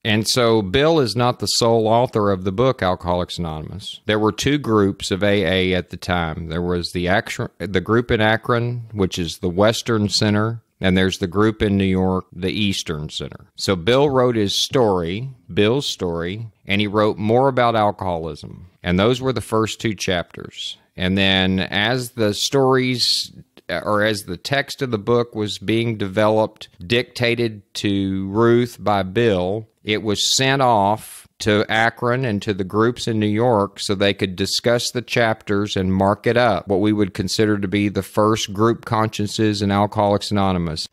And so Bill is not the sole author of the book, Alcoholics Anonymous. There were two groups of AA at the time. There was the group in Akron, which is the Western Center, and there's the group in New York, the Eastern Center. So Bill wrote his story, Bill's story, and he wrote more about alcoholism. And those were the first two chapters. And then as the stories, or as the text of the book was being developed, dictated to Ruth by Bill, it was sent off to Akron and to the groups in New York so they could discuss the chapters and mark it up, what we would consider to be the first group consciences in Alcoholics Anonymous.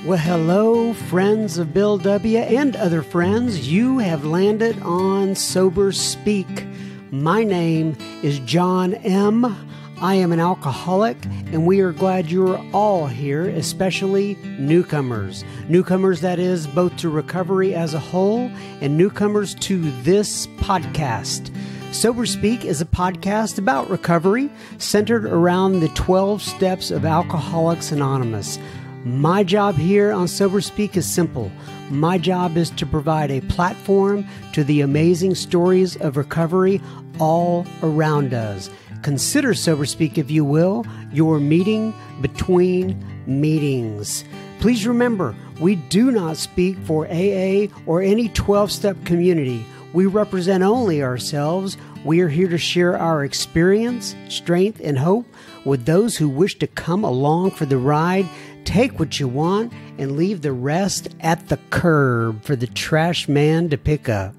Well, hello, friends of Bill W. and other friends. You have landed on Sober Speak. My name is John M. I am an alcoholic, and we are glad you're all here, especially newcomers. Newcomers, that is, both to recovery as a whole and newcomers to this podcast. Sober Speak is a podcast about recovery centered around the 12 steps of Alcoholics Anonymous. My job here on Sober Speak is simple. My job is to provide a platform to the amazing stories of recovery all around us. Consider Sober Speak, if you will, your meeting between meetings. Please remember, we do not speak for AA or any 12-step community. We represent only ourselves. We are here to share our experience, strength, and hope with those who wish to come along for the ride. Take what you want and leave the rest at the curb for the trash man to pick up.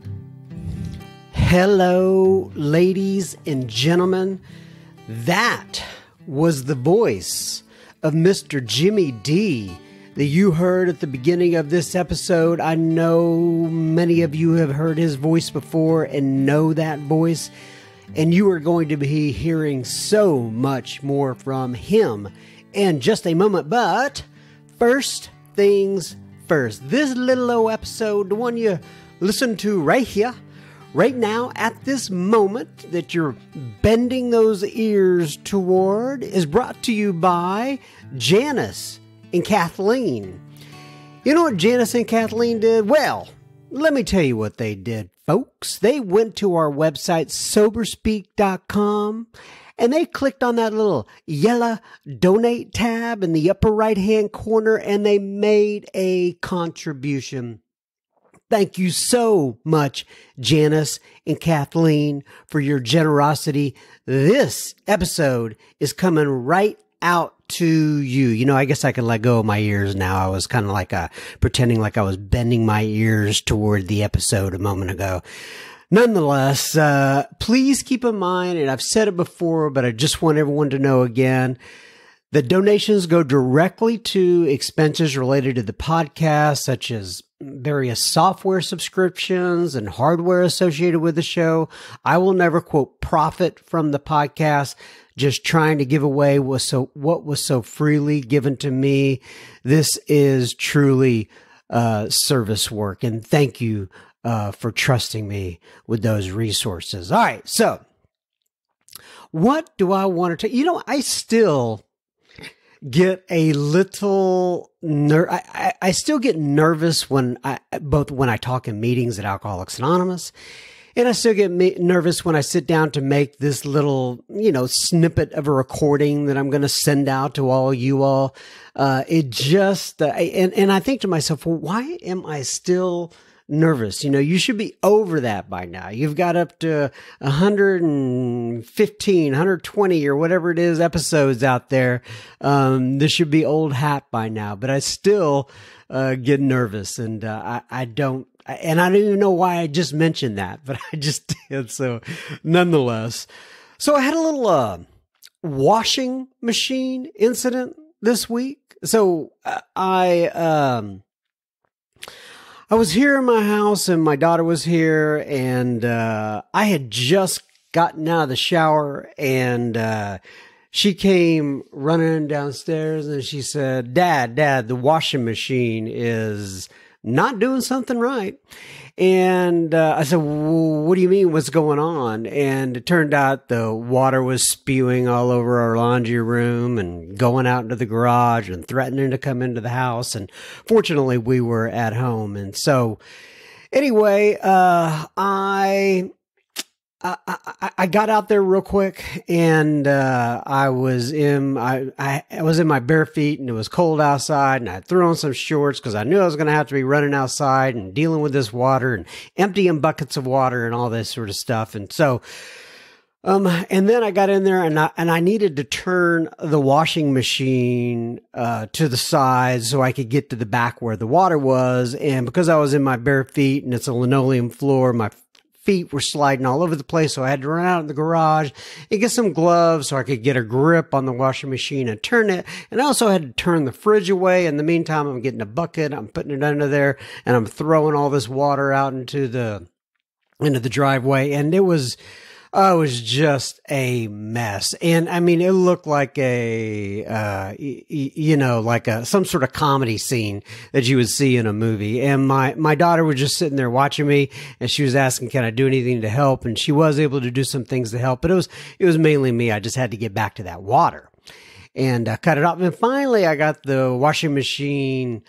Hello, ladies and gentlemen. That was the voice of Mr. Jimmy D that you heard at the beginning of this episode. I know many of you have heard his voice before and know that voice, and you are going to be hearing so much more from him in just a moment. But first things first, this little old episode, the one you listen to right here, right now, at this moment that you're bending those ears toward, is brought to you by Janice and Kathleen. You know what Janice and Kathleen did? Well, let me tell you what they did, folks. They went to our website, soberspeak.com, and they clicked on that little yellow donate tab in the upper right-hand corner, and they made a contribution. Thank you so much, Janice and Kathleen, for your generosity. This episode is coming right out to you. You know, I guess I can let go of my ears now. I was kind of like pretending like I was bending my ears toward the episode a moment ago. Nonetheless, please keep in mind, and I've said it before, but I just want everyone to know again, the donations go directly to expenses related to the podcast, such as various software subscriptions and hardware associated with the show. I will never, quote, profit from the podcast, just trying to give away what was so freely given to me. This is truly service work, and thank you for trusting me with those resources. All right, so what do I want to tell you? You know, I still get a little I still get nervous when I talk in meetings at Alcoholics Anonymous, and I still get nervous when I sit down to make this little, snippet of a recording that I'm going to send out to all you all. It just and I think to myself, well, why am I still nervous? You should be over that by now. You've got up to 115, 120 or whatever it is episodes out there. This should be old hat by now, but I still get nervous, and I don't even know why I just mentioned that, but I just did. So nonetheless, so I had a little washing machine incident this week. So I was here in my house, and my daughter was here, and I had just gotten out of the shower, and she came running downstairs, and she said, Dad, the washing machine is not doing something right. And I said, well, what do you mean? What's going on? And it turned out the water was spewing all over our laundry room and going out into the garage and threatening to come into the house. And fortunately, we were at home. And so anyway, I got out there real quick, and I was in my bare feet, and it was cold outside, and I threw on some shorts because I knew I was going to have to be running outside and dealing with this water and emptying buckets of water and all this sort of stuff. And so, and then I got in there, and I needed to turn the washing machine to the side so I could get to the back where the water was. And because I was in my bare feet and it's a linoleum floor, my feet were sliding all over the place, so I had to run out in the garage and get some gloves so I could get a grip on the washing machine and turn it. And I also had to turn the fridge away. In the meantime, I'm getting a bucket, I'm putting it under there, and I'm throwing all this water out into the driveway. And it was just a mess. And I mean, it looked like some sort of comedy scene that you would see in a movie. And my daughter was just sitting there watching me, and she was asking, can I do anything to help? And she was able to do some things to help, but it was mainly me. I just had to get back to that water and cut it off. And finally I got the washing machine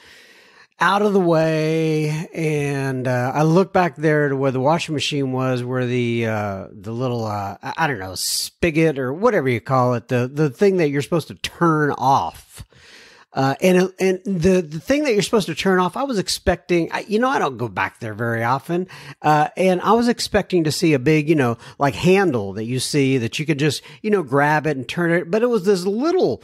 out of the way, and I looked back there to where the washing machine was, where the little I don't know, spigot or whatever you call it, the thing that you're supposed to turn off. And the thing that you're supposed to turn off, I was expecting, I don't go back there very often. And I was expecting to see a big, like handle that you see that you could just, grab it and turn it. But it was this little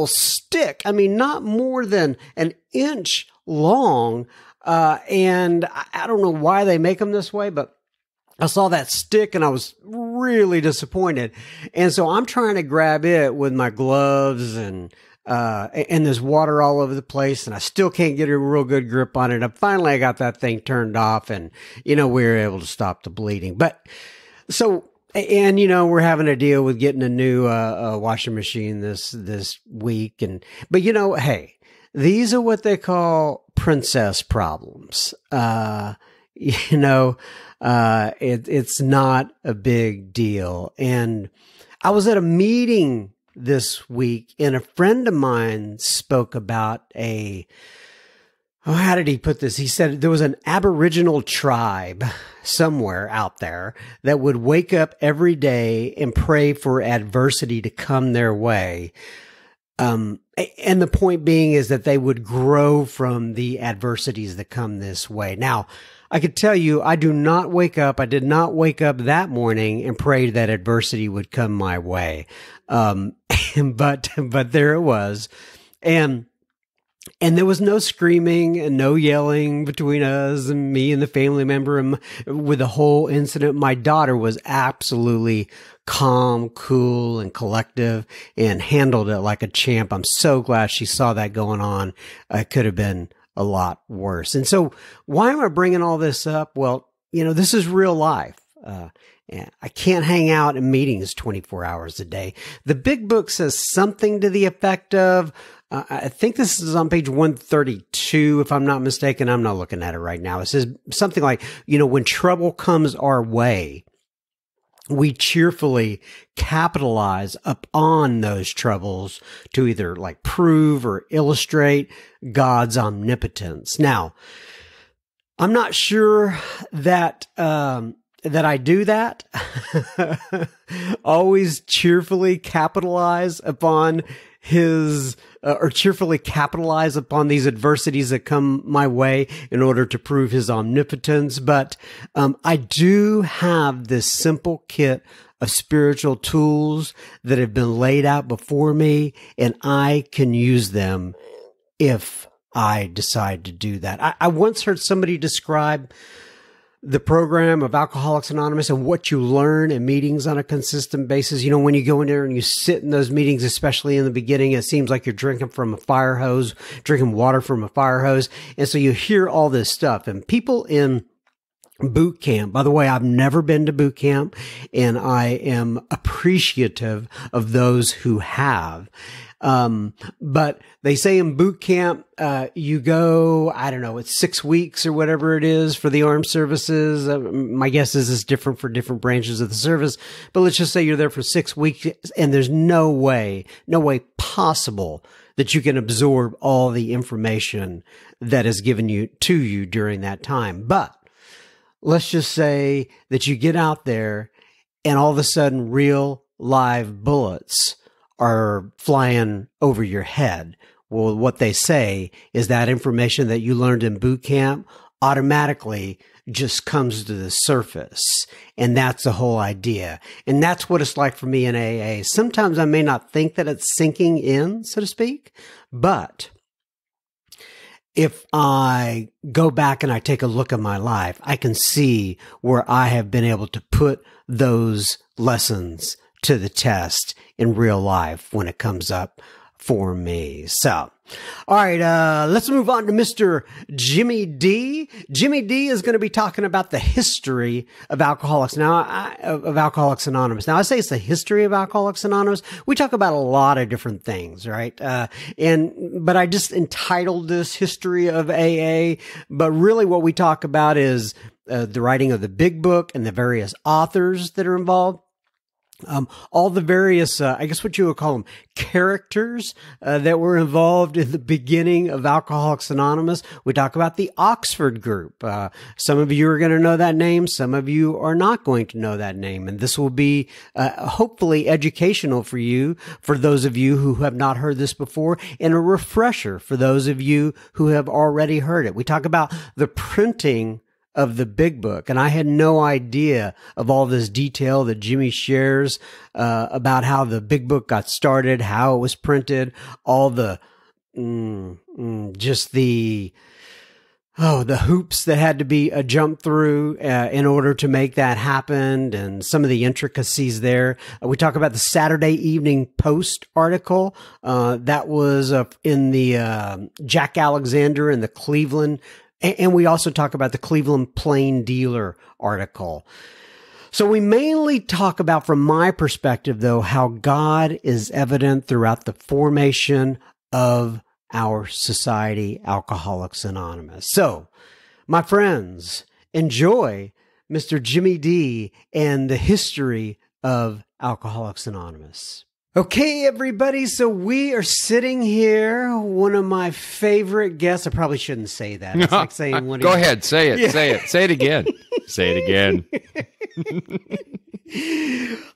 stick. I mean, not more than an inch long. And I don't know why they make them this way, but I saw that stick and I was really disappointed. And so I'm trying to grab it with my gloves and there's water all over the place, and I still can't get a real good grip on it. And finally I got that thing turned off, and, we were able to stop the bleeding. But so, and, we're having to deal with getting a new, washing machine this week. But hey, these are what they call princess problems. It's not a big deal. And I was at a meeting this week, and a friend of mine spoke about how did he put this? He said there was an Aboriginal tribe somewhere out there that would wake up every day and pray for adversity to come their way. And the point being is that they would grow from the adversities that come this way. Now, I could tell you, I did not wake up that morning and pray that adversity would come my way. But there it was. And there was no screaming and no yelling between us and me and the family member. And with the whole incident, my daughter was absolutely calm, cool, and collective and handled it like a champ. I'm so glad she saw that going on. It could have been a lot worse. And so why am I bringing all this up? Well, this is real life. I can't hang out in meetings 24 hours a day. The big book says something to the effect of, I think this is on page 132, if I'm not mistaken. I'm not looking at it right now. It says something like, when trouble comes our way, we cheerfully capitalize upon those troubles to either like prove or illustrate God's omnipotence. Now, I'm not sure that I do that. Always cheerfully capitalize upon cheerfully capitalize upon these adversities that come my way in order to prove his omnipotence. But I do have this simple kit of spiritual tools that have been laid out before me, and I can use them if I decide to do that. I once heard somebody describe the program of Alcoholics Anonymous and what you learn in meetings on a consistent basis. When you go in there and you sit in those meetings, especially in the beginning, it seems like you're drinking from a fire hose, drinking water from a fire hose. And so you hear all this stuff, and people in boot camp. By the way, I've never been to boot camp, and I am appreciative of those who have. But they say in boot camp, you go, I don't know, it's 6 weeks or whatever it is for the armed services. My guess is it's different for different branches of the service, but let's just say you're there for 6 weeks and there's no way possible that you can absorb all the information that is given to you during that time. But let's just say that you get out there and all of a sudden real live bullets are flying over your head. Well, what they say is that information that you learned in boot camp automatically just comes to the surface. And that's the whole idea. And that's what it's like for me in AA. Sometimes I may not think that it's sinking in, so to speak, but if I go back and I take a look at my life, I can see where I have been able to put those lessons to the test in real life when it comes up for me. So, all right, let's move on to Mr. Jimmy D. Jimmy D is going to be talking about the history of Alcoholics of Alcoholics Anonymous. Now, I say it's the history of Alcoholics Anonymous. We talk about a lot of different things, right? But I just entitled this History of AA. But really what we talk about is the writing of the big book and the various authors that are involved. All the various, I guess what you would call them, characters that were involved in the beginning of Alcoholics Anonymous. We talk about the Oxford group. Some of you are going to know that name. Some of you are not going to know that name. And this will be hopefully educational for you, for those of you who have not heard this before, and a refresher for those of you who have already heard it. We talk about the printing of the big book. And I had no idea of all this detail that Jimmy shares about how the big book got started, how it was printed, all the, just the hoops that had to be jumped through in order to make that happen, and some of the intricacies there. We talk about the Saturday Evening Post article that was in the Jack Alexander and the Cleveland. And we also talk about the Cleveland Plain Dealer article. So we mainly talk about, from my perspective, though, how God is evident throughout the formation of our society, Alcoholics Anonymous. So, my friends, enjoy Mr. Jimmy D and the history of Alcoholics Anonymous. Okay, everybody, so we are sitting here, one of my favorite guests. I probably shouldn't say that. It's like saying one of Go ahead, say it, say it. Say it again. Say it again.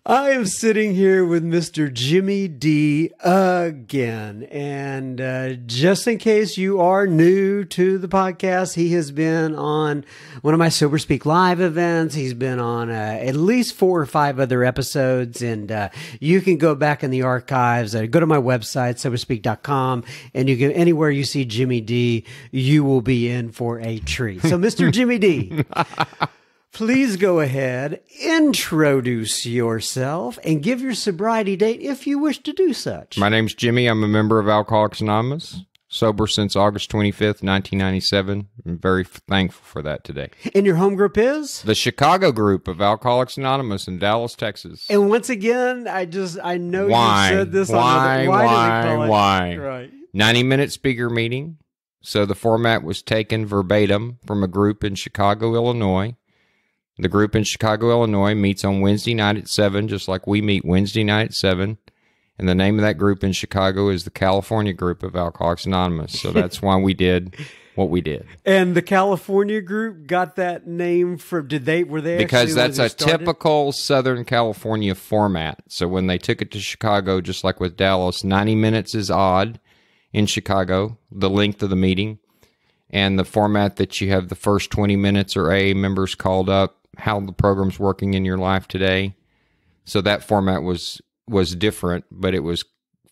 I am sitting here with Mr. Jimmy D again. And just in case you are new to the podcast, he has been on one of my Sober Speak Live events. He's been on at least 4 or 5 other episodes. And you can go back in the archives. Go to my website, soberspeak.com, and you can, anywhere you see Jimmy D, you will be in for a treat. So, Mr. Jimmy D, please go ahead, introduce yourself, and give your sobriety date if you wish to do such. My name's Jimmy. I'm a member of Alcoholics Anonymous. Sober since August 25th, 1997. I'm very thankful for that today. And your home group is? The Chicago group of Alcoholics Anonymous in Dallas, Texas. And once again, I know you said this. Why? Right. 90-minute speaker meeting. So the format was taken verbatim from a group in Chicago, Illinois. The group in Chicago, Illinois meets on Wednesday night at 7, just like we meet Wednesday night at 7. And the name of that group in Chicago is the California group of Alcoholics Anonymous. So that's why we did what we did. And the California group got that name from, were they because actually, that's a typical Southern California format. So when they took it to Chicago, just like with Dallas, 90 minutes is odd in Chicago, the length of the meeting. And the format that you have the first 20 minutes are AA members called up, how the program's working in your life today. So that format was different, but it was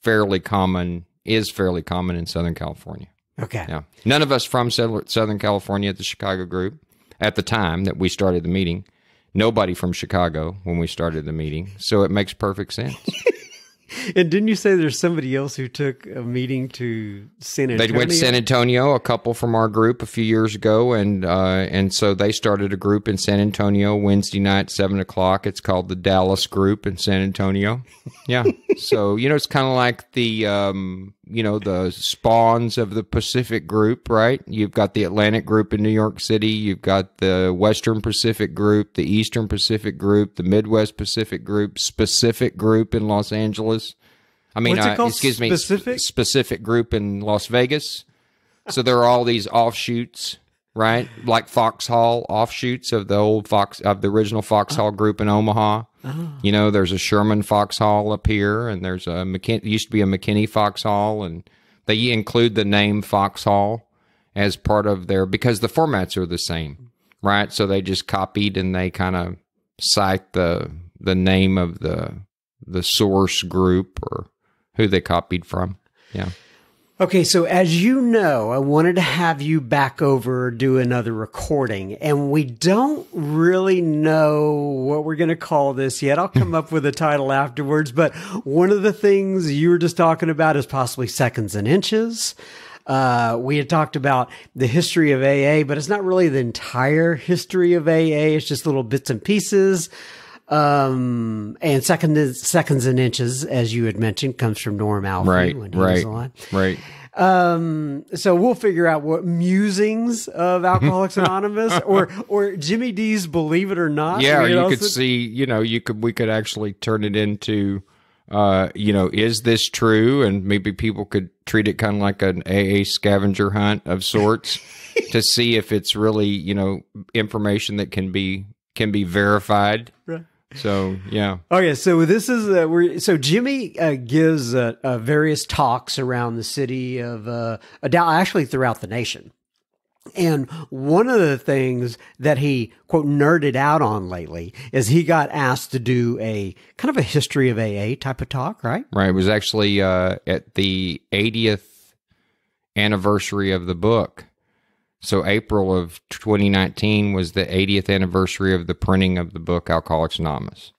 fairly common in Southern California. Okay. Yeah. None of us from Southern California at the Chicago group at the time that we started the meeting. Nobody from Chicago when we started the meeting. So it makes perfect sense. And didn't you say there's somebody else who took a meeting to San Antonio? They went to San Antonio, a couple from our group a few years ago, and so they started a group in San Antonio Wednesday night, 7:00. It's called the Dallas Group in San Antonio. Yeah. So, it's kind of like the, the spawns of the Pacific Group, right? You've got the Atlantic Group in New York City. You've got the Western Pacific Group, the Eastern Pacific Group, the Midwest Pacific Group, Specific Group in Los Angeles. What's it called? Excuse me, Specific? Specific Group in Las Vegas. So there are all these offshoots, right? Like Foxhall offshoots of the original Foxhall Group in Omaha. Oh. There's a Sherman Foxhall up here, and there's used to be a McKinney Foxhall, and they include the name Foxhall as part of because the formats are the same, right? So they just copied and they kind of cite the name of the source group or who they copied from. Yeah. Okay, so as you know, I wanted to have you back over, do another recording, and we don't really know what we're going to call this yet. I'll come up with a title afterwards, but one of the things you were just talking about is possibly seconds and inches. We had talked about the history of AA, but it's not really the entire history of AA. It's just little bits and pieces. And seconds and inches, as you had mentioned, comes from Norm Alfie when he was alive. Right. So we'll figure out what musings of Alcoholics Anonymous or Jimmy D's Believe It or Not. Yeah, you could see, we could actually turn it into, is this true? And maybe people could treat it kind of like an AA scavenger hunt of sorts to see if it's really, information that can be verified. Right. So, yeah. Okay, so this is so Jimmy gives various talks around the city of actually throughout the nation. And one of the things that he, quote, nerded out on lately is he got asked to do a kind of a history of AA type of talk, right? Right. It was actually at the 80th anniversary of the book. So April of 2019 was the 80th anniversary of the printing of the book Alcoholics Anonymous.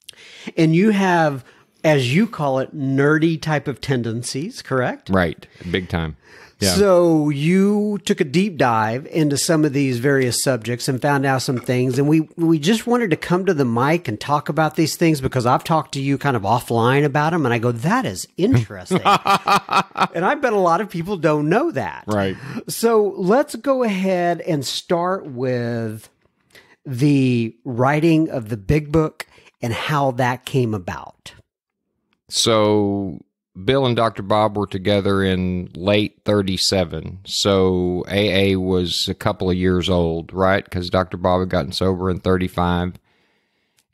And you have, as you call it, nerdy type of tendencies, correct? Right. Big time. Yeah. So you took a deep dive into some of these various subjects and found out some things. And we just wanted to come to the mic and talk about these things because I've talked to you kind of offline about them. And I go, that is interesting. And I bet a lot of people don't know that. Right. So let's go ahead and start with the writing of the big book and how that came about. So Bill and Dr. Bob were together in late 37. So AA was a couple of years old, right? Because Dr. Bob had gotten sober in 35.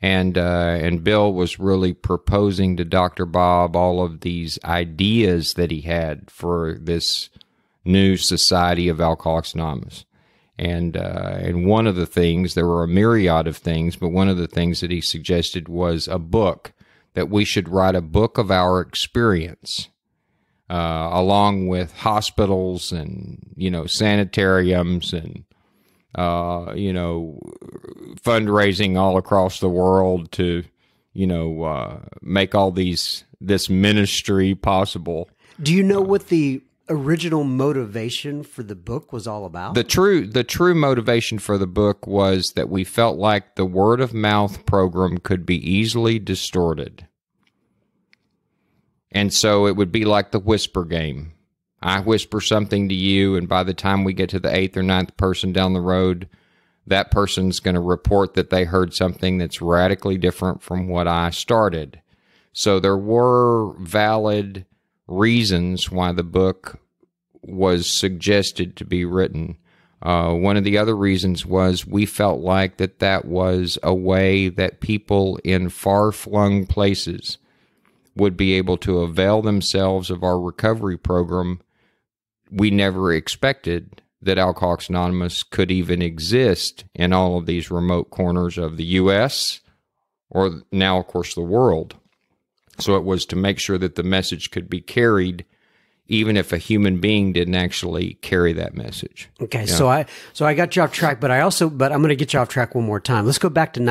And Bill was really proposing to Dr. Bob all of these ideas that he had for this new society of Alcoholics Anonymous. And one of the things, there were a myriad of things, but one of the things that he suggested was a book, that we should write a book of our experience, along with hospitals and, sanitariums and, fundraising all across the world to, make all this ministry possible. Do you know what the original motivation for the book was all about? The true motivation for the book was that we felt like the word of mouth program could be easily distorted. And so it would be like the whisper game. I whisper something to you, and by the time we get to the 8th or 9th person down the road, that person's going to report that they heard something that's radically different from what I started. So there were valid reasons why the book was suggested to be written. One of the other reasons was we felt like that was a way that people in far-flung places would be able to avail themselves of our recovery program. We never expected that Alcoholics Anonymous could even exist in all of these remote corners of the U.S. or now, of course, the world. So it was to make sure that the message could be carried even if a human being didn't actually carry that message. Okay, yeah. So I got you off track, but I'm going to get you off track one more time. Let's go back to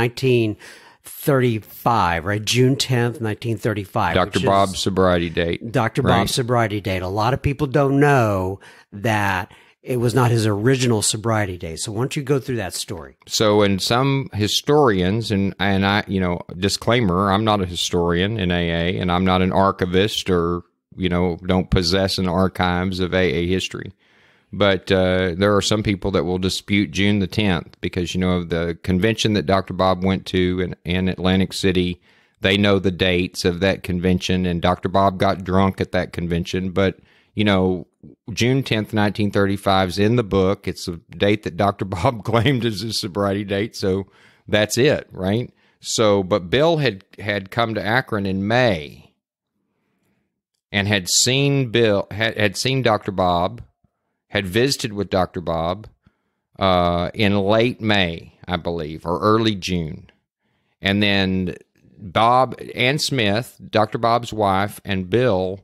1935, right? June 10th, 1935. Dr. Bob's sobriety date. Dr. Bob's sobriety date. A lot of people don't know that it was not his original sobriety date. So why don't you go through that story? So, in some historians, and I, disclaimer, I'm not a historian in AA, and I'm not an archivist or, don't possess an archives of AA history. But there are some people that will dispute June the 10th because, of the convention that Dr. Bob went to in Atlantic City. They know the dates of that convention, and Dr. Bob got drunk at that convention. But, June 10th, 1935 is in the book. It's a date that Dr. Bob claimed as his sobriety date, so that's it, right? So, but Bill had come to Akron in May and had seen had seen Dr. Bob, had visited with Dr. Bob in late May, I believe, or early June. And then Bob Ann Smith, Dr. Bob's wife, and Bill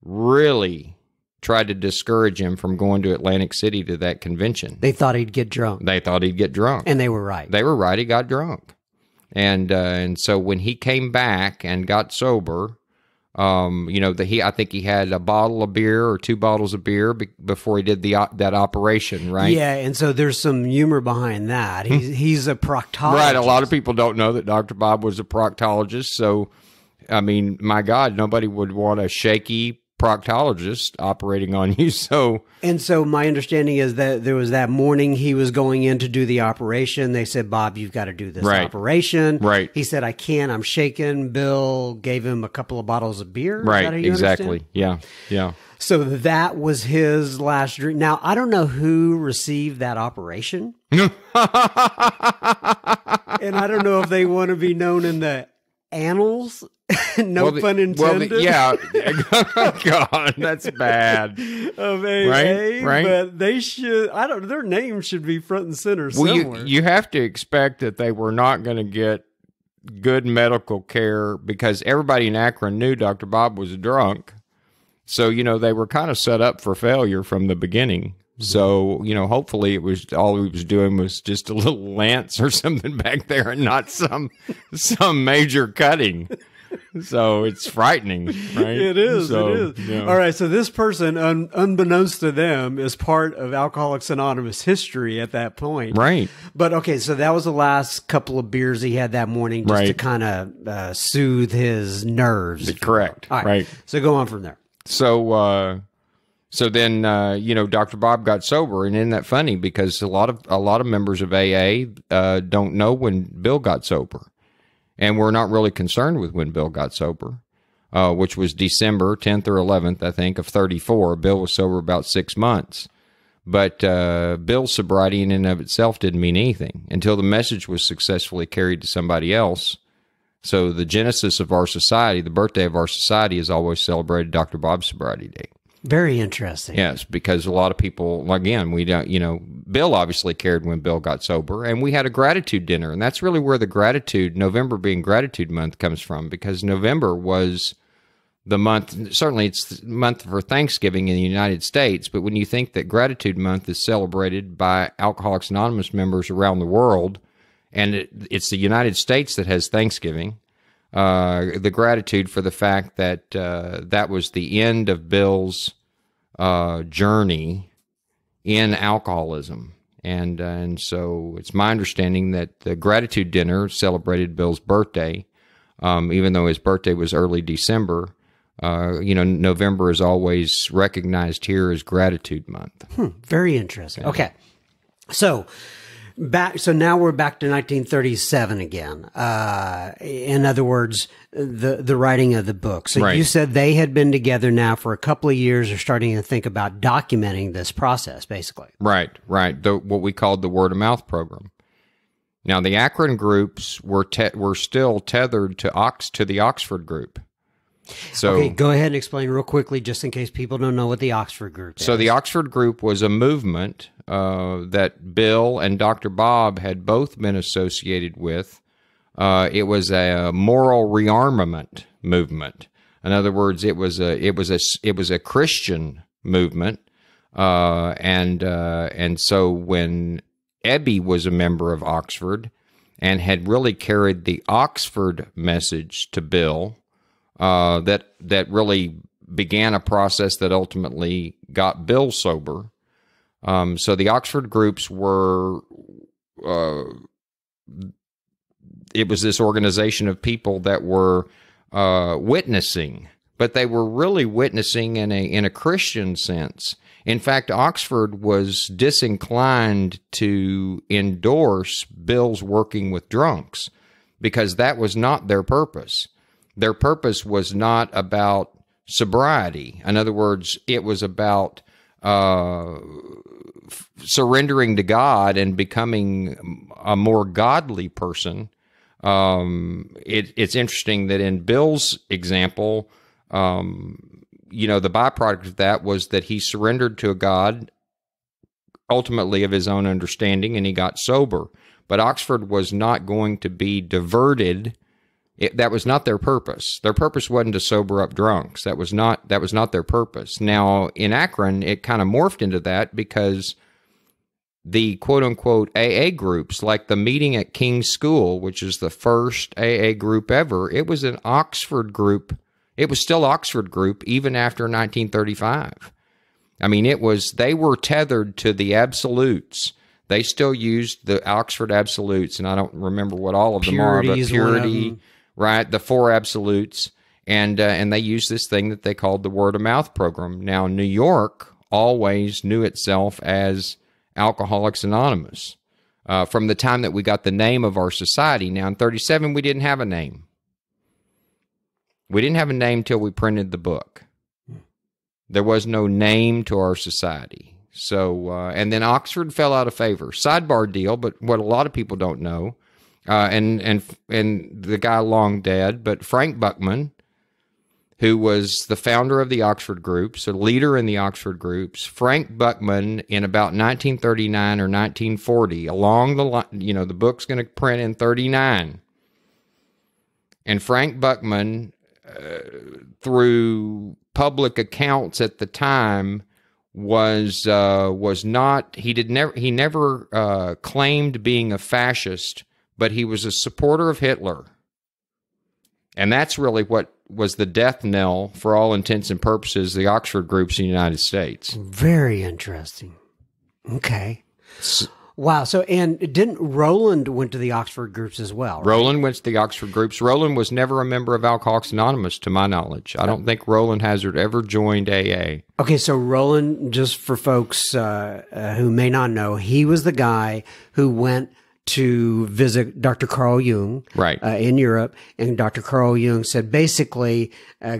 really tried to discourage him from going to Atlantic City to that convention. They thought he'd get drunk. And they were right. They were right. He got drunk. And so when he came back and got sober, I think he had a bottle of beer or 2 bottles of beer before he did that operation, right? Yeah, and so there's some humor behind that. He's a proctologist. Right, a lot of people don't know that Dr. Bob was a proctologist, so, I mean, my God, nobody would want a shaky proctologist operating on you, so... And so my understanding is that there was that morning he was going in to do the operation. They said, Bob, you've got to do this operation. Right. He said, I can't, I'm shaken. Bill gave him a couple of bottles of beer. Right, exactly. Understand? Yeah. So that was his last drink. Now, I don't know who received that operation. And I don't know if they want to be known in the annals. Pun intended. God, that's bad. Of AA, right? But they should. Their name should be front and center somewhere. You have to expect that they were not going to get good medical care because everybody in Akron knew Dr. Bob was drunk. So they were kind of set up for failure from the beginning. So, hopefully it was all he was doing was just a little lance or something back there and not some major cutting. So it's frightening, right? It is. Yeah. All right. So this person, unbeknownst to them, is part of Alcoholics Anonymous history at that point. Right. But okay, so that was the last couple of beers he had that morning just to kind of soothe his nerves. Correct. All right. So go on from there. So then, Dr. Bob got sober, and isn't that funny? Because a lot of members of AA don't know when Bill got sober, and we're not really concerned with when Bill got sober, which was December 10th or 11th, I think, of 34. Bill was sober about 6 months, but Bill's sobriety in and of itself didn't mean anything until the message was successfully carried to somebody else. So the genesis of our society, the birthday of our society, is always celebrated Dr. Bob's sobriety date. Very interesting. Yes, because a lot of people, again, we don't, Bill obviously cared when Bill got sober, and we had a gratitude dinner, and that's really where the November being gratitude month comes from, because November was the month, certainly it's the month for Thanksgiving in the United States, but when you think that gratitude month is celebrated by Alcoholics Anonymous members around the world, and it's the United States that has Thanksgiving, the gratitude for the fact that that was the end of Bill's journey in alcoholism. And so it's my understanding that the gratitude dinner celebrated Bill's birthday, even though his birthday was early December. November is always recognized here as gratitude month. Very interesting. Okay. So now we're back to 1937 again. In other words, the writing of the book. So you said they had been together now for a couple of years. They're starting to think about documenting this process, basically. Right. What we called the word of mouth program. Now, the Akron groups were still tethered to the Oxford group. So, okay, go ahead and explain real quickly, just in case people don't know what the Oxford group is. So the Oxford group was a movement that Bill and Dr. Bob had both been associated with. It was a moral rearmament movement. In other words, it was a Christian movement, and so when Ebby was a member of Oxford, and had really carried the Oxford message to Bill, that really began a process that ultimately got Bill sober. So the Oxford groups were, it was this organization of people that were witnessing, but they were really witnessing in a Christian sense. In fact, Oxford was disinclined to endorse Bill's working with drunks because that was not their purpose. Their purpose was not about sobriety. In other words, it was about surrendering to God and becoming a more godly person. It's interesting that in Bill's example, the byproduct of that was that he surrendered to a God, ultimately of his own understanding, and he got sober. But Oxford was not going to be diverted. That was not their purpose. Their purpose wasn't to sober up drunks. That was not their purpose. Now, in Akron, it kind of morphed into that because the quote-unquote AA groups, like the meeting at King's School, which is the first AA group ever, it was an Oxford group. It was still Oxford group even after 1935. I mean, they were tethered to the absolutes. They still used the Oxford absolutes, and I don't remember what all of them are, but purity, right? The four absolutes, and they used this thing that they called the word of mouth program. Now, New York always knew itself as Alcoholics Anonymous from the time that we got the name of our society. Now, in 1937, we didn't have a name. We didn't have a name till we printed the book. There was no name to our society. So, and then Oxford fell out of favor. Sidebar deal, but what a lot of people don't know, and the guy long dead, but Frank Buckman, who was the founder of the Oxford groups, a leader in the Oxford groups, Frank Buckman, in about 1939 or 1940, along the line, the book's going to print in 1939, and Frank Buckman, through public accounts at the time, was not, he never claimed being a fascist, but he was a supporter of Hitler. And that's really what was the death knell, for all intents and purposes, the Oxford groups in the United States. Very interesting. Okay. Wow. So, and didn't Roland went to the Oxford groups as well? Right? Roland went to the Oxford groups. Roland was never a member of Alcoholics Anonymous, to my knowledge. I don't think Roland Hazard ever joined AA. Okay, so Roland, just for folks who may not know, he was the guy who went to visit Dr. Carl Jung, right, in Europe, and Dr. Carl Jung said, basically,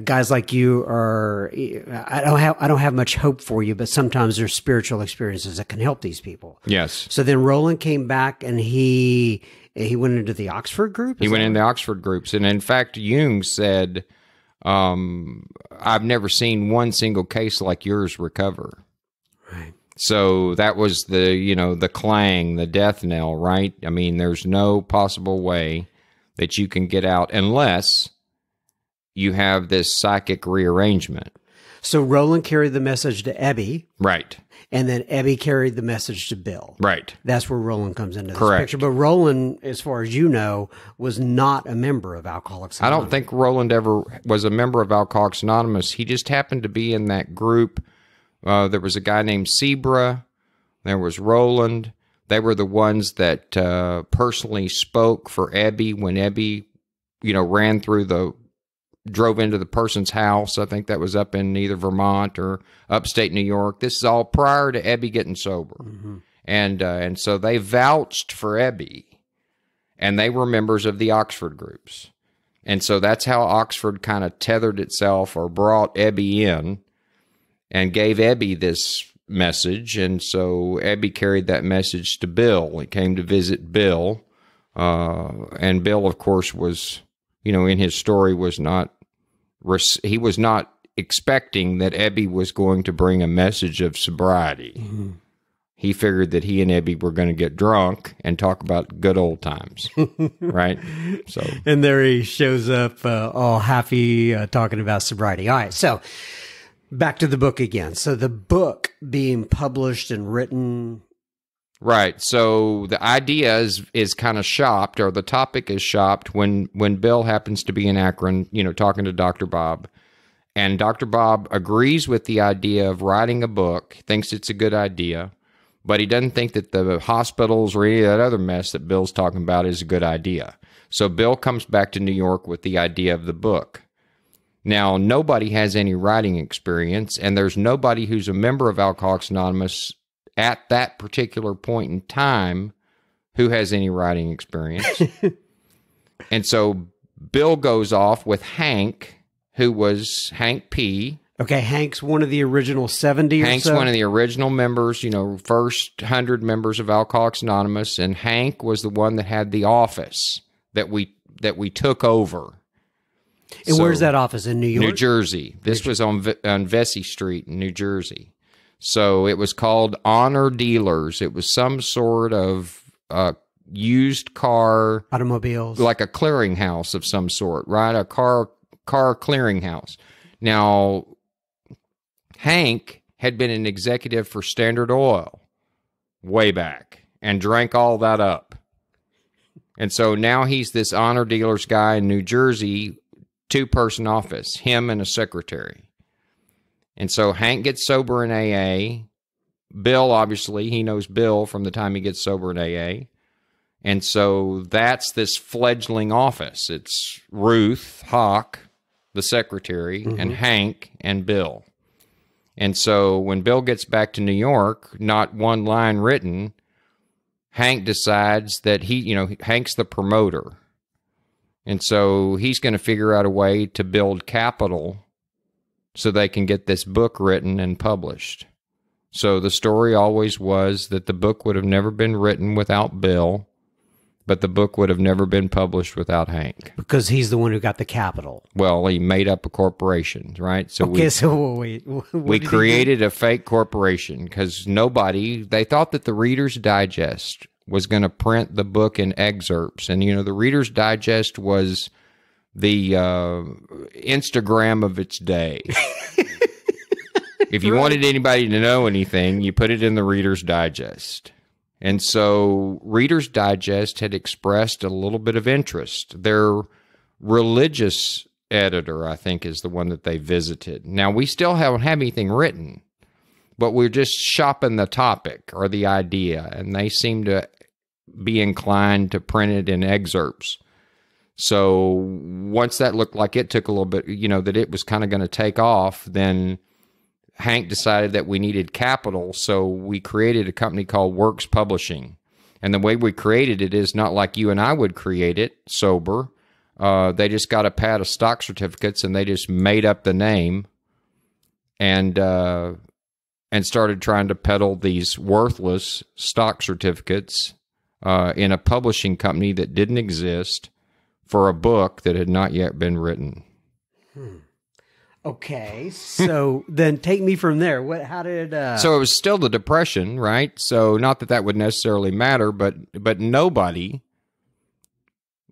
guys like you are, I don't have much hope for you, but sometimes there's spiritual experiences that can help these people. Yes. So then Roland came back and he went into the Oxford group? He went into the Oxford groups, and in fact, Jung said, I've never seen one single case like yours recover. Right. So that was the clang, the death knell, right? I mean, there's no possible way that you can get out unless you have this psychic rearrangement. So Roland carried the message to Ebby. Right. And then Ebby carried the message to Bill. Right. That's where Roland comes into this Correct. picture. But Roland, as far as you know, was not a member of Alcoholics Anonymous. I don't think Roland ever was a member of Alcoholics Anonymous. He just happened to be in that group. There was a guy named Sebra. There was Roland. They were the ones that personally spoke for Ebby when Ebby, drove into the person's house. I think that was up in either Vermont or upstate New York. This is all prior to Ebby getting sober. Mm-hmm. And so they vouched for Ebby, and they were members of the Oxford groups. And so that's how Oxford kind of tethered itself or brought Ebby in and gave Ebby this message. And so Ebby carried that message to Bill. It came to visit Bill. And Bill, of course, was, in his story he was not expecting that Ebby was going to bring a message of sobriety. Mm-hmm. He figured that he and Ebby were going to get drunk and talk about good old times, right? So, and there he shows up all happy talking about sobriety. All right, so back to the book again. So the book being published and written Right. So the idea is kind of shopped, or the topic is shopped when Bill happens to be in Akron, talking to Dr. Bob. And Dr. Bob agrees with the idea of writing a book, thinks it's a good idea, but he doesn't think that the hospitals or any of that other mess that Bill's talking about is a good idea. So Bill comes back to New York with the idea of the book. Now, nobody has any writing experience, and there's nobody who's a member of Alcoholics Anonymous at that particular point in time who has any writing experience. And so Bill goes off with Hank, who was Hank P. Okay, Hank's one of the original 70 or so? Hank's one of the original members, first 100 members of Alcoholics Anonymous, and Hank was the one that had the office that we took over. And where's that office? In New York? New Jersey. This was on Vesey Street in New Jersey. So it was called Honor Dealers. It was some sort of used car... automobiles. Like a clearinghouse of some sort, right? A car clearinghouse. Now, Hank had been an executive for Standard Oil way back and drank all that up. And so now he's this Honor Dealers guy in New Jersey, two-person office, him and a secretary. And so Hank gets sober in AA. Bill, obviously, he knows Bill from the time he gets sober in AA. And so that's this fledgling office. It's Ruth Hawk, the secretary, and Hank and Bill. And so when Bill gets back to New York, not one line written, Hank decides that Hank's the promoter. And so he's going to figure out a way to build capital so they can get this book written and published. So the story always was that the book would have never been written without Bill, but the book would have never been published without Hank. Because he's the one who got the capital. Well, he made up a corporation, right? So we created a fake corporation because they thought that the Reader's Digest was going to print the book in excerpts. And, the Reader's Digest was the Instagram of its day. If you wanted anybody to know anything, you put it in the Reader's Digest. And so Reader's Digest had expressed a little bit of interest. Their religious editor, I think, is the one that they visited. Now, we still haven't had anything written, but we're just shopping the topic or the idea, and they seem to be inclined to print it in excerpts. So once that looked like it took a little bit, that it was kind of going to take off, then Hank decided that we needed capital, so we created a company called Works Publishing. And the way we created it is not like you and I would create it, sober. They just got a pad of stock certificates, and they just made up the name and started trying to peddle these worthless stock certificates in a publishing company that didn't exist for a book that had not yet been written. Okay, so then take me from there. How did... So it was still the Depression, right? So not that would necessarily matter, but nobody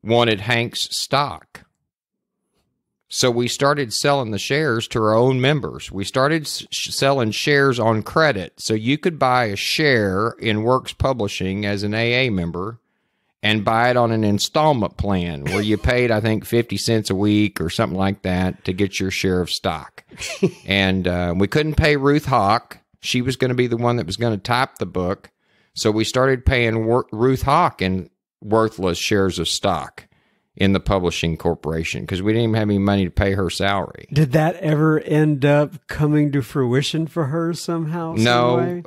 wanted Hank's stock. So we started selling the shares to our own members. We started selling shares on credit. So you could buy a share in Works Publishing as an AA member and buy it on an installment plan where you paid, I think, 50 cents a week or something like that to get your share of stock. And we couldn't pay Ruth Hawk. She was going to be the one that was going to type the book. So we started paying Ruth Hawk in worthless shares of stock in the publishing corporation because we didn't even have any money to pay her salary. Did that ever end up coming to fruition for her somehow? No,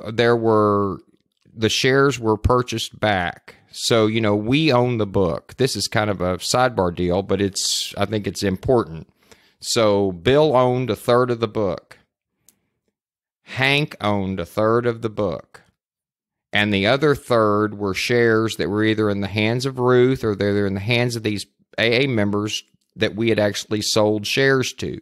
the shares were purchased back. So, we own the book. This is kind of a sidebar deal, but I think it's important. So Bill owned a third of the book. Hank owned a third of the book. And the other third were shares that were either in the hands of Ruth or they're in the hands of these AA members that we had actually sold shares to,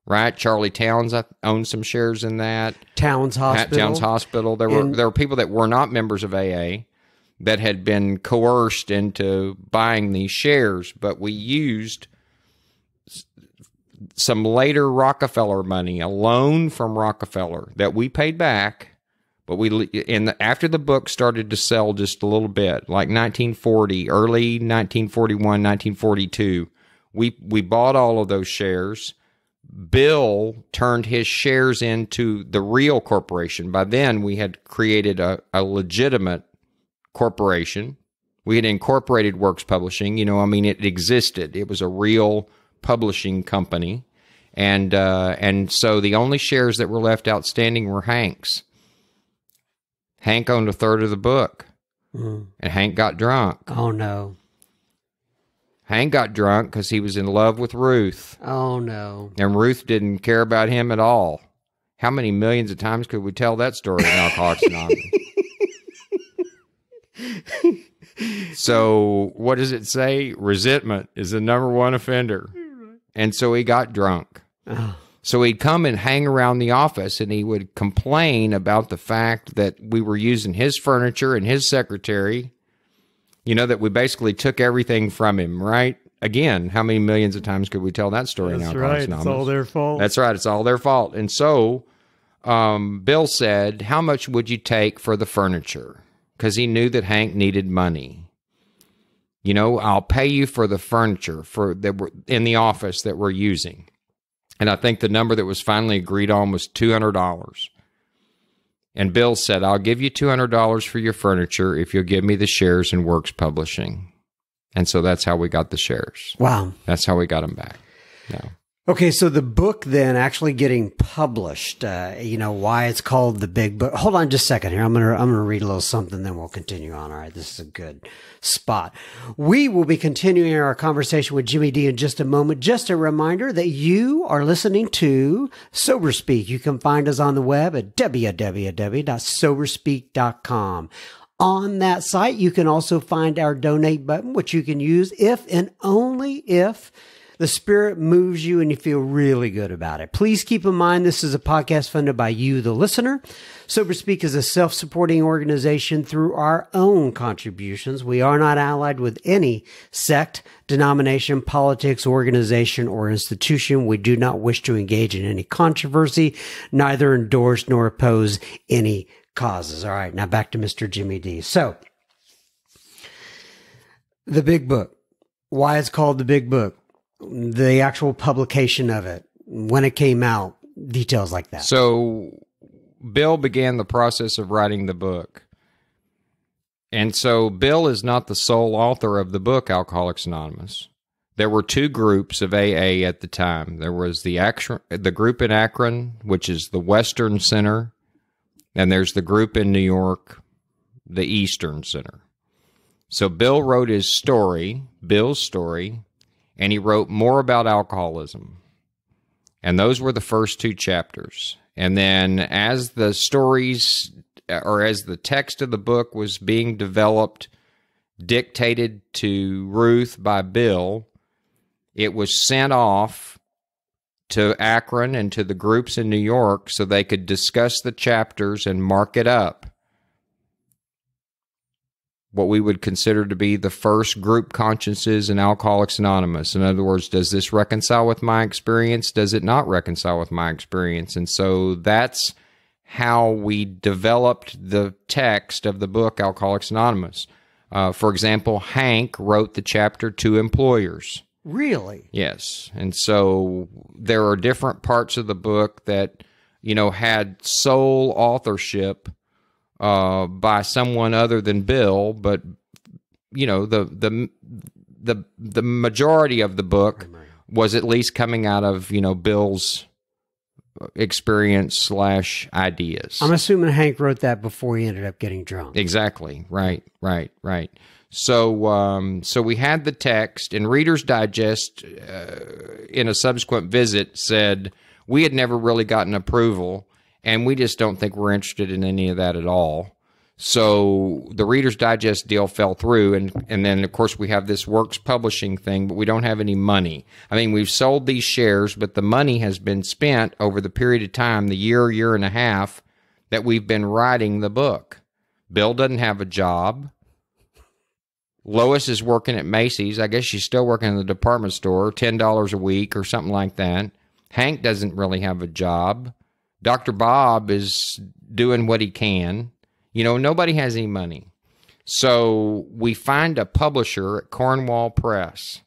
right? Charlie Towns owned some shares in that. Towns Hospital. There were people that were not members of AA that had been coerced into buying these shares, but we used some later Rockefeller money, a loan from Rockefeller that we paid back, But after the book started to sell just a little bit, like 1940, early 1941, 1942, we bought all of those shares. Bill turned his shares into the real corporation. By then, we had created a legitimate corporation. We had incorporated Works Publishing. It existed. It was a real publishing company. And so the only shares that were left outstanding were Hank's. Hank owned a third of the book, and Hank got drunk. Oh, no. Hank got drunk because he was in love with Ruth. Oh, no. And Ruth didn't care about him at all. How many millions of times could we tell that story in Alcoholics Anonymous? So what does it say? Resentment is the #1 offender. And so he got drunk. Oh. So he'd come and hang around the office, and he would complain about the fact that we were using his furniture and his secretary, that we basically took everything from him, right? Again, how many millions of times could we tell that story now? That's right. It's all their fault. That's right. It's all their fault. And so Bill said, how much would you take for the furniture? Because he knew that Hank needed money. I'll pay you for the furniture that were in the office that we're using. And I think the number that was finally agreed on was $200. And Bill said, I'll give you $200 for your furniture if you'll give me the shares in Works Publishing. And so that's how we got the shares. Wow. That's how we got them back. Yeah. Okay, so the book then actually getting published, why it's called The Big Book. Hold on just a second here. I'm gonna read a little something, then we'll continue on. All right, this is a good spot. We will be continuing our conversation with Jimmy D in just a moment. Just a reminder that you are listening to Sober Speak. You can find us on the web at www.soberspeak.com. On that site, you can also find our donate button, which you can use if and only if the Spirit moves you and you feel really good about it. Please keep in mind this is a podcast funded by you, the listener. Sober Speak is a self-supporting organization through our own contributions. We are not allied with any sect, denomination, politics, organization, or institution. We do not wish to engage in any controversy, neither endorse nor oppose any causes. All right, now back to Mr. Jimmy D. So, the Big Book. Why it's called The Big Book. The actual publication of it, when it came out, details like that. So Bill began the process of writing the book. And so Bill is not the sole author of the book, Alcoholics Anonymous. There were two groups of AA at the time. There was the group in Akron, which is the Western Center, and there's the group in New York, the Eastern Center. So Bill wrote his story, Bill's story, and he wrote more about alcoholism. And those were the first two chapters. And then as the stories, or as the text of the book was being developed, dictated to Ruth by Bill, it was sent off to Akron and to the groups in New York so they could discuss the chapters and mark it up. What we would consider to be the first group consciences in Alcoholics Anonymous. In other words, does this reconcile with my experience? Does it not reconcile with my experience? And so that's how we developed the text of the book Alcoholics Anonymous. For example, Hank wrote the chapter to employers. Really? Yes. And so there are different parts of the book that, had sole authorship by someone other than Bill, but the majority of the book was at least coming out of Bill's experience / ideas. I'm assuming Hank wrote that before he ended up getting drunk. Exactly. Right. So we had the text, and Reader's Digest in a subsequent visit said we had never really gotten approval. And we just don't think we're interested in any of that at all. So the Reader's Digest deal fell through. And then, of course, we have this Works Publishing thing, but we don't have any money. I mean, we've sold these shares, but the money has been spent over the period of time, the year and a half, that we've been writing the book. Bill doesn't have a job. Lois is working at Macy's. I guess she's still working in the department store, $10 a week or something like that. Hank doesn't really have a job. Dr. Bob is doing what he can. Nobody has any money. So we find a publisher at Cornwall Press,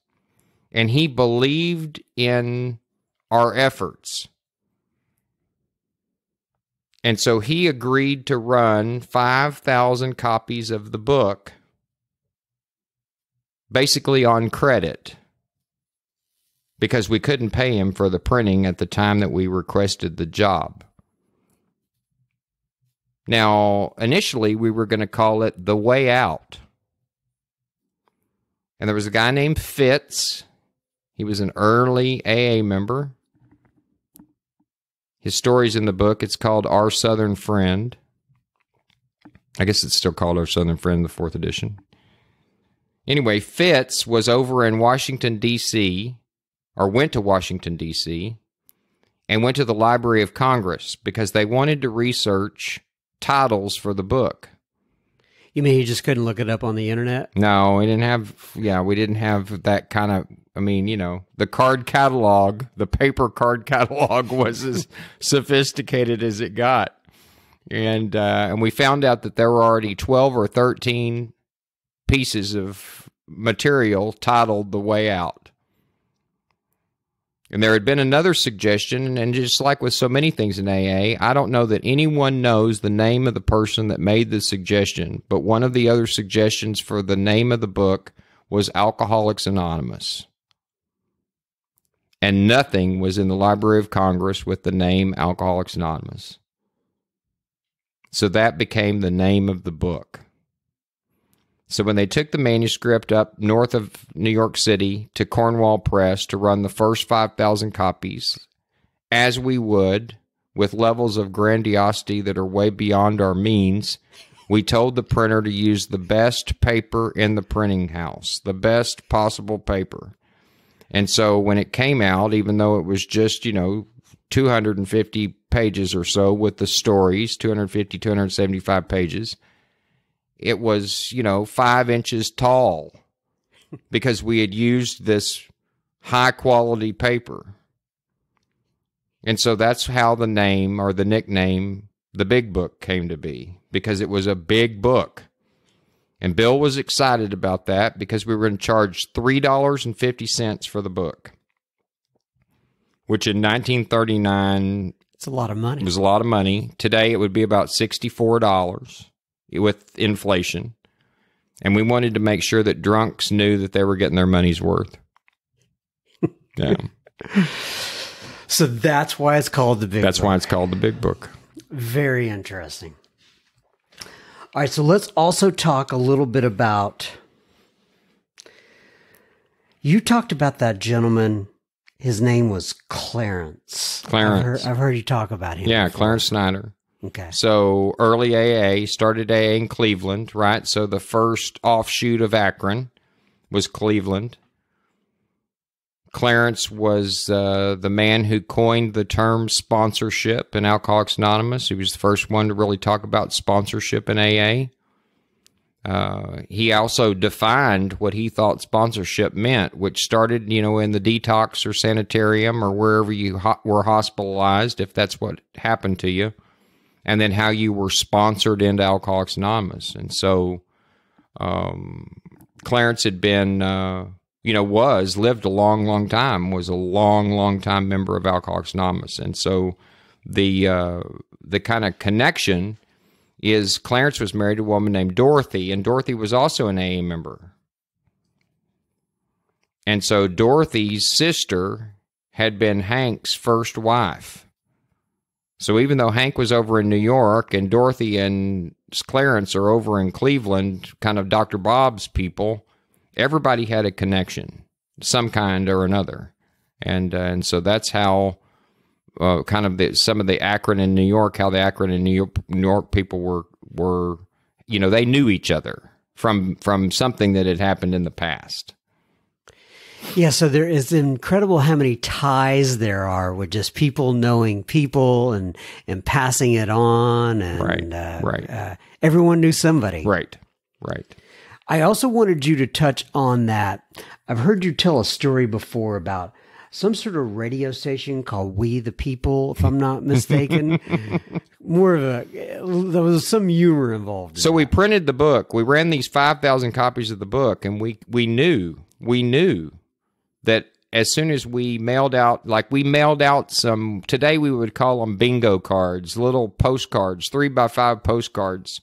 and he believed in our efforts. And so he agreed to run 5,000 copies of the book, basically on credit, because we couldn't pay him for the printing at the time that we requested the job. Now, initially, we were going to call it The Way Out. And there was a guy named Fitz. He was an early AA member. His story's in the book. It's called Our Southern Friend. I guess it's still called Our Southern Friend, the 4th edition. Anyway, Fitz was over in Washington, D.C., or went to Washington, D.C., and went to the Library of Congress because they wanted to research titles for the book. You mean you just couldn't look it up on the internet? No, we didn't have that kind of, the card catalog, the paper card catalog was as sophisticated as it got. And we found out that there were already 12 or 13 pieces of material titled The Way Out. And there had been another suggestion, and just like with so many things in AA, I don't know that anyone knows the name of the person that made the suggestion, but one of the other suggestions for the name of the book was Alcoholics Anonymous. And nothing was in the Library of Congress with the name Alcoholics Anonymous. So that became the name of the book. So when they took the manuscript up north of New York City to Cornwall Press to run the first 5,000 copies, as we would, with levels of grandiosity that are way beyond our means, we told the printer to use the best paper in the printing house, the best possible paper. And so when it came out, even though it was just, 250 pages or so with the stories, 250, 275 pages, it was, 5 inches tall because we had used this high-quality paper. And so that's how the name or the nickname, The Big Book, came to be, because it was a big book. And Bill was excited about that because we were going to charge $3.50 for the book, which in 1939... It's a lot of money. It was a lot of money. Today it would be about $64. With inflation. And we wanted to make sure that drunks knew that they were getting their money's worth. Yeah. So that's why it's called The Big Book. That's why it's called The Big Book. Very interesting. All right, so let's also talk a little bit about... You talked about that gentleman. His name was Clarence. Clarence. I've heard you talk about him. Yeah, before. Clarence Snyder. Okay. So early AA, started AA in Cleveland, right? So the first offshoot of Akron was Cleveland. Clarence was the man who coined the term sponsorship in Alcoholics Anonymous. He was the first one to really talk about sponsorship in AA. He also defined what he thought sponsorship meant, which started, in the detox or sanitarium or wherever you were hospitalized, if that's what happened to you. And then how you were sponsored into Alcoholics Anonymous. And so Clarence had been, lived a long, long time, was a long, long time member of Alcoholics Anonymous. And so the kind of connection is Clarence was married to a woman named Dorothy, and Dorothy was also an AA member. And so Dorothy's sister had been Hank's first wife. So even though Hank was over in New York and Dorothy and Clarence are over in Cleveland, kind of Dr. Bob's people, everybody had a connection, some kind or another. And so that's how some of the Akron in New York, how the Akron and New York people were, they knew each other from something that had happened in the past. Yeah, so there is incredible how many ties there are with just people knowing people and passing it on. And, right. Everyone knew somebody. Right. I also wanted you to touch on that. I've heard you tell a story before about some sort of radio station called We the People, if I'm not mistaken. More of there was some humor involved. So we printed the book. We ran these 5,000 copies of the book, and we knew that as soon as we mailed out, some, today we would call them bingo cards, little postcards, 3x5 postcards,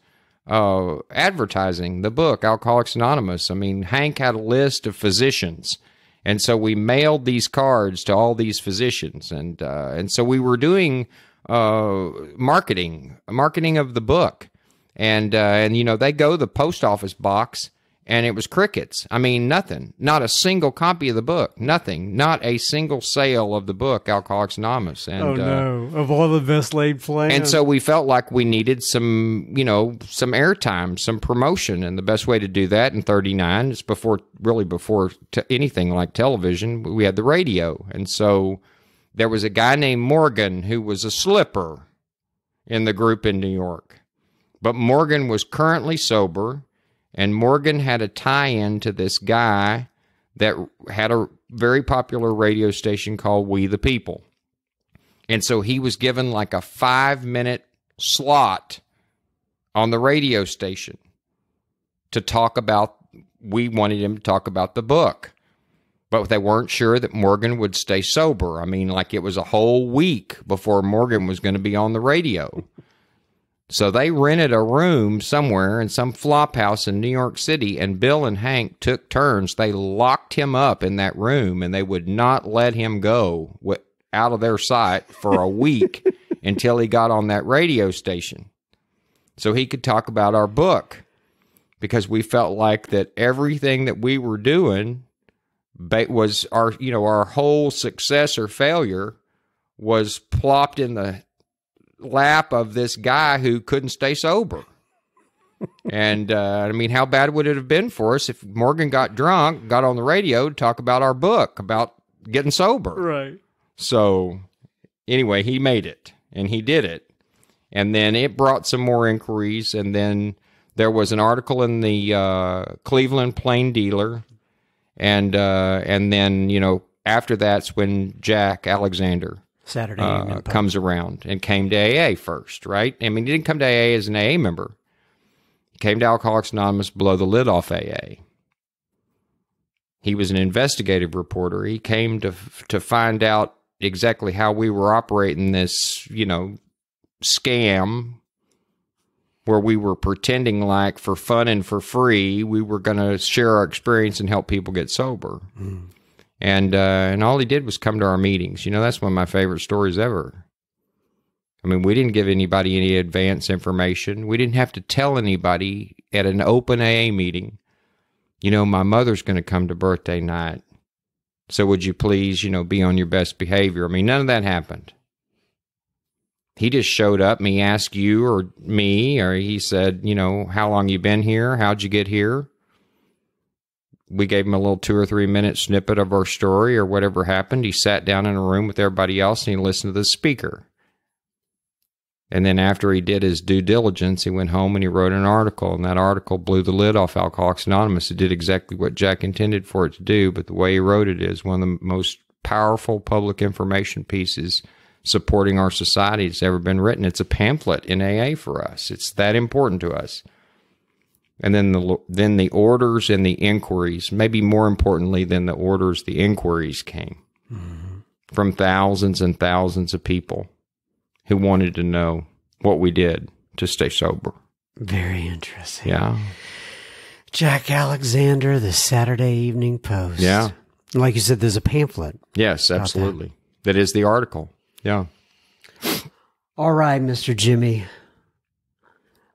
advertising the book, Alcoholics Anonymous. I mean, Hank had a list of physicians, and so we mailed these cards to all these physicians, and so we were doing marketing of the book, and they go to the post office box, and it was crickets. I mean, nothing, not a single copy of the book, nothing, not a single sale of the book, Alcoholics Anonymous. And, oh no, of all the best laid plans. And so we felt like we needed some airtime, some promotion, and the best way to do that in '39 is before anything like television, we had the radio, and so there was a guy named Morgan who was a slipper in the group in New York, but Morgan was currently sober. And Morgan had a tie-in to this guy that had a very popular radio station called We the People. And so he was given like a 5-minute slot on the radio station to talk about, we wanted him to talk about the book. But they weren't sure that Morgan would stay sober. I mean, like it was a whole week before Morgan was going to be on the radio. So they rented a room somewhere in some flop house in New York City, and Bill and Hank took turns. They locked him up in that room, and they would not let him go out of their sight for a week until he got on that radio station so he could talk about our book, because we felt like that everything that we were doing was our whole success or failure was plopped in the lap of this guy who couldn't stay sober. And I mean, how bad would it have been for us if Morgan got drunk, got on the radio to talk about our book, about getting sober? Right. So anyway, he made it, and he did it. And then it brought some more inquiries, and then there was an article in the Cleveland Plain Dealer, and then, after that's when Jack Alexander Saturday evening comes around and came to AA first, right? I mean, he didn't come to AA as an AA member. He came to Alcoholics Anonymous, blow the lid off AA. He was an investigative reporter. He came to find out exactly how we were operating this, scam where we were pretending like for fun and for free, we were going to share our experience and help people get sober. Mm. And all he did was come to our meetings. That's one of my favorite stories ever. I mean, we didn't give anybody any advance information. We didn't have to tell anybody at an open AA meeting, my mother's going to come to birthday night. So would you please, be on your best behavior? I mean, none of that happened. He just showed up and he asked you or me, or he said, how long you been here? How'd you get here? We gave him a little 2 or 3 minute snippet of our story or whatever happened. He sat down in a room with everybody else and he listened to the speaker. And then after he did his due diligence, he went home and he wrote an article, and that article blew the lid off Alcoholics Anonymous. It did exactly what Jack intended for it to do, but the way he wrote it is one of the most powerful public information pieces supporting our society that's ever been written. It's a pamphlet in AA for us. It's that important to us. And then the orders and the inquiries, maybe more importantly than the orders, the inquiries came from thousands and thousands of people who wanted to know what we did to stay sober. Very interesting. Yeah. Jack Alexander, the Saturday Evening Post. Yeah. Like you said, there's a pamphlet. Yes, absolutely. That is the article. Yeah. All right, Mr. Jimmy.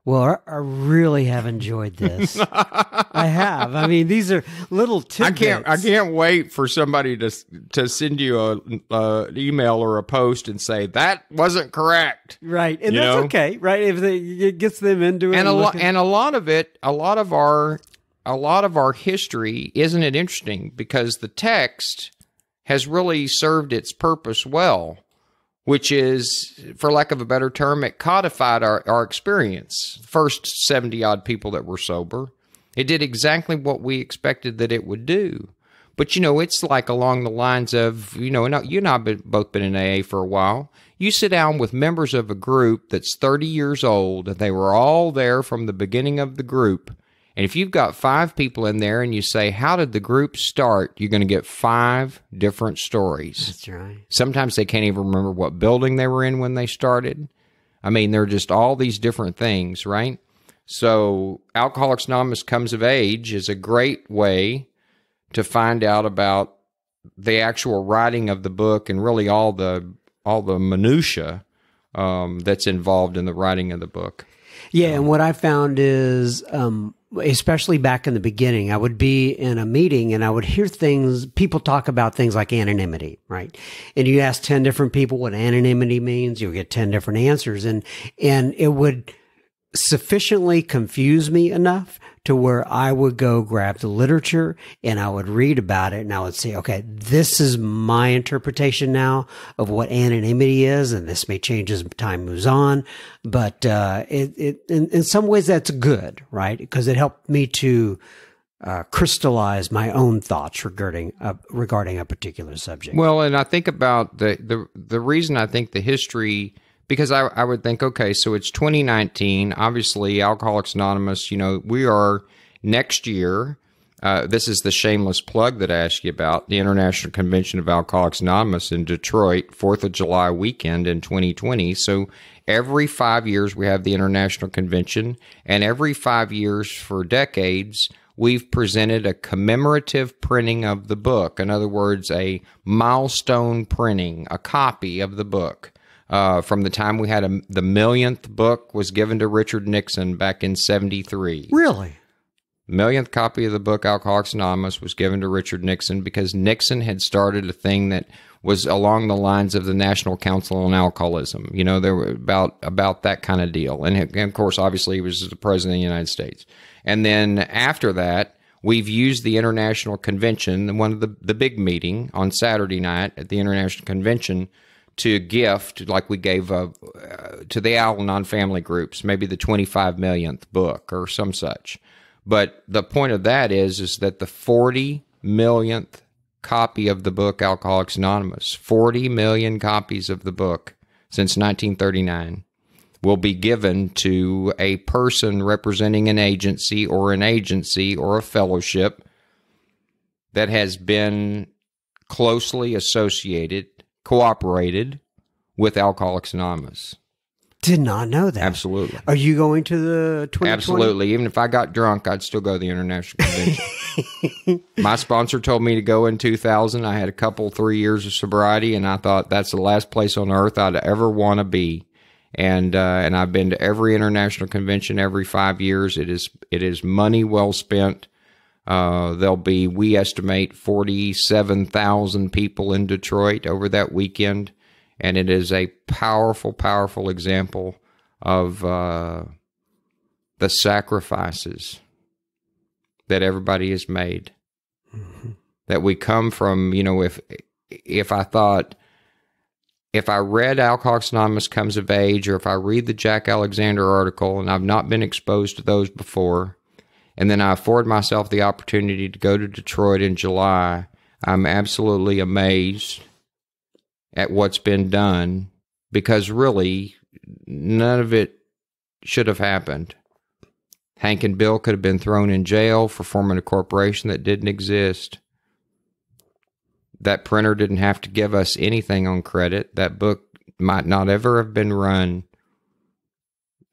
Well, I really have enjoyed this. I have. I mean, these are little tidbits. I can't wait for somebody to send you an email or a post and say that wasn't correct. Right, and that's okay, right? If it gets them into it, and a lot of our history, isn't it interesting? Because the text has really served its purpose well, which is, for lack of a better term, it codified our experience. First 70-odd people that were sober. It did exactly what we expected that it would do. But, it's like along the lines of, and you and I have both been in AA for a while. You sit down with members of a group that's 30 years old, and they were all there from the beginning of the group. And if you've got 5 people in there and you say, how did the group start? You're going to get 5 different stories. That's right. Sometimes they can't even remember what building they were in when they started. I mean, there are just all these different things, right? So Alcoholics Anonymous Comes of Age is a great way to find out about the actual writing of the book and really all the minutia that's involved in the writing of the book. Yeah, and what I found is, especially back in the beginning, I would be in a meeting and I would hear people talk about things like anonymity, right? And you ask 10 different people what anonymity means, you'll get 10 different answers, and it would sufficiently confuse me enough to where I would go grab the literature and I would read about it and I would say, okay, this is my interpretation now of what anonymity is, and this may change as time moves on, but in some ways that's good, right? Because it helped me to crystallize my own thoughts regarding a particular subject. Well, and I think about the reason I think the history. Because I would think, okay, so it's 2019. Obviously, Alcoholics Anonymous, we are next year. This is the shameless plug that I asked you about, the International Convention of Alcoholics Anonymous in Detroit, 4th of July weekend in 2020. So every 5 years we have the International Convention, and every 5 years for decades, we've presented a commemorative printing of the book. In other words, a milestone printing, a copy of the book. From the time we had the 1,000,000th book was given to Richard Nixon back in 1973. Really? 1,000,000th copy of the book Alcoholics Anonymous was given to Richard Nixon because Nixon had started a thing that was along the lines of the National Council on Alcoholism. There were about that kind of deal. And of course, obviously, he was the President of the United States. And then after that, we've used the International Convention, one of the big meeting on Saturday night at the International Convention, to gift, like we gave to the Al-Anon family groups, maybe the 25 millionth book or some such. But the point of that is that the 40 millionth copy of the book Alcoholics Anonymous, 40 million copies of the book since 1939, will be given to a person representing an agency or a fellowship that has been closely associated, cooperated with Alcoholics Anonymous. Did not know that. Absolutely. Are you going to the 2020? Absolutely. Even if I got drunk, I'd still go to the International Convention. My sponsor told me to go in 2000. I had 3 years of sobriety, and I thought that's the last place on earth I'd ever want to be. And I've been to every international convention every 5 years. It is money well spent. There'll be, we estimate, 47,000 people in Detroit over that weekend, and it is a powerful, powerful example of the sacrifices that everybody has made. Mm-hmm. That we come from, if I read Alcoholics Anonymous Comes of Age, or if I read the Jack Alexander article, and I've not been exposed to those before, and then I afford myself the opportunity to go to Detroit in July, I'm absolutely amazed at what's been done, because really, none of it should have happened. Hank and Bill could have been thrown in jail for forming a corporation that didn't exist. That printer didn't have to give us anything on credit. That book might not ever have been run.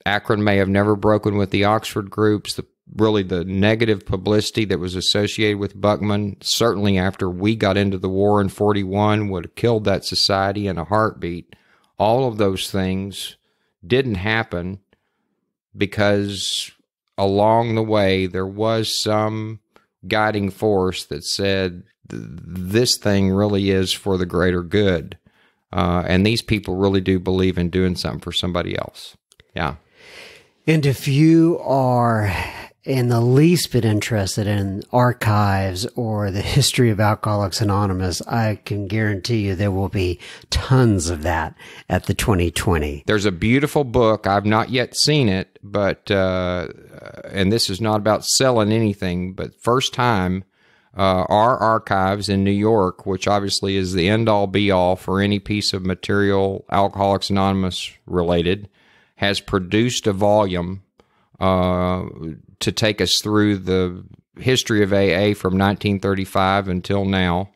Akron may have never broken with the Oxford groups. The negative publicity that was associated with Buckman, certainly after we got into the war in 1941, would have killed that society in a heartbeat. All of those things didn't happen because along the way there was some guiding force that said, this thing really is for the greater good. And these people really do believe in doing something for somebody else. Yeah. And if you are in the least bit interested in archives or the history of Alcoholics Anonymous, I can guarantee you there will be tons of that at the 2020. There's a beautiful book. I've not yet seen it, but, and this is not about selling anything, but first time, our archives in New York, which obviously is the end-all be-all for any piece of material Alcoholics Anonymous related, has produced a volume to take us through the history of AA from 1935 until now.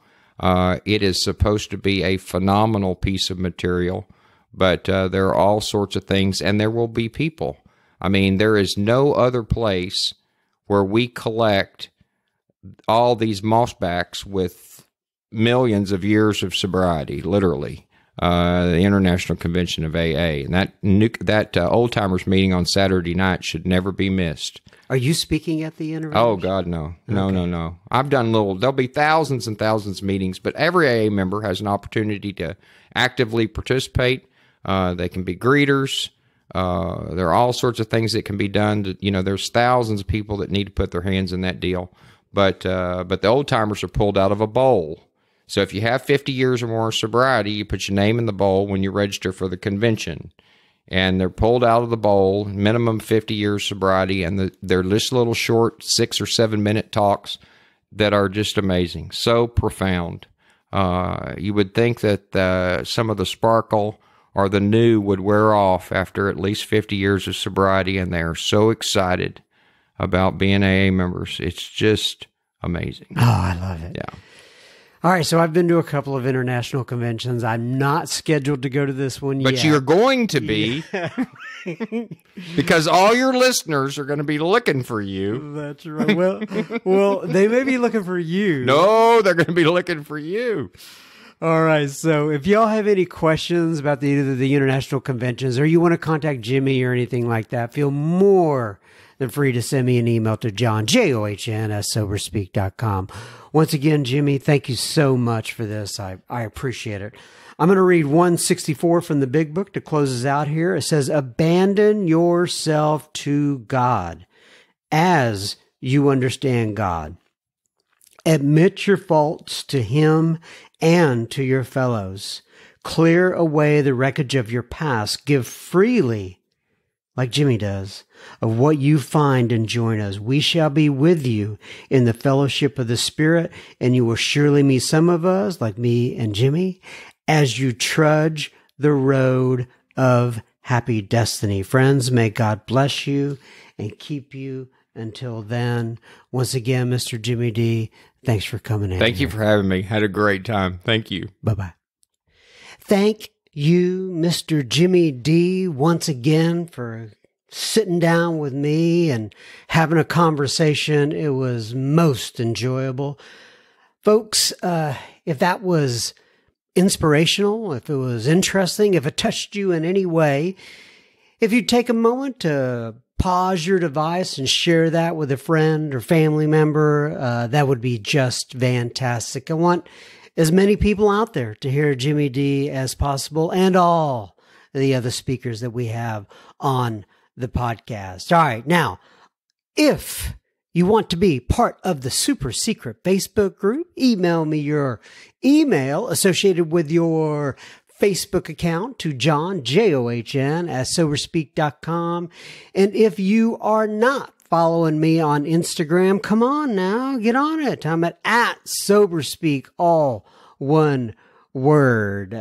It is supposed to be a phenomenal piece of material, but there are all sorts of things, and there will be people. I mean, there is no other place where we collect all these mossbacks with millions of years of sobriety, literally. The International Convention of AA. And that Old Timers meeting on Saturday night should never be missed. Are you speaking at the intervention? Oh, God, no. No, okay. No. I've done there'll be thousands and thousands of meetings, but every AA member has an opportunity to actively participate. They can be greeters. There are all sorts of things that can be done. There's thousands of people that need to put their hands in that deal. But the old timers are pulled out of a bowl. So if you have 50 years or more of sobriety, you put your name in the bowl when you register for the convention. And they're pulled out of the bowl, minimum 50 years sobriety, and they're just little short 6 or 7 minute talks that are just amazing, so profound. You would think that some of the sparkle or the new would wear off after at least 50 years of sobriety, and they are so excited about being AA members. It's just amazing. Oh, I love it. Yeah. All right, so I've been to a couple of international conventions. I'm not scheduled to go to this one yet. But you're going to be, because all your listeners are going to be looking for you. That's right. Well, they may be looking for you. No, they're going to be looking for you. All right, so if y'all have any questions about either the international conventions or you want to contact Jimmy or anything like that, feel more than free to send me an email to John, JOHN, @soberspeak.com. Once again, Jimmy, thank you so much for this. I appreciate it. I'm going to read 164 from the Big Book to close us out here. It says, abandon yourself to God as you understand God. Admit your faults to Him and to your fellows. Clear away the wreckage of your past. Give freely, like Jimmy does, of what you find and join us. We shall be with you in the fellowship of the Spirit, and you will surely meet some of us, like me and Jimmy, as you trudge the road of happy destiny. Friends, may God bless you and keep you until then. Once again, Mr. Jimmy D, thanks for coming in. Thank you for having me. Had a great time. Thank you. Bye-bye. Thank you, Mr. Jimmy D, once again for sitting down with me and having a conversation. It was most enjoyable. Folks, if that was inspirational, if it was interesting, if it touched you in any way, if you take a moment to pause your device and share that with a friend or family member, that would be just fantastic. I want as many people out there to hear Jimmy D as possible, and all the other speakers that we have on the podcast. All right. Now, if you want to be part of the super secret Facebook group, email me your email associated with your Facebook account to John, JOHN, @soberspeak.com. And if you are not following me on Instagram, come on now, get on it. I'm at @soberspeak, all one word.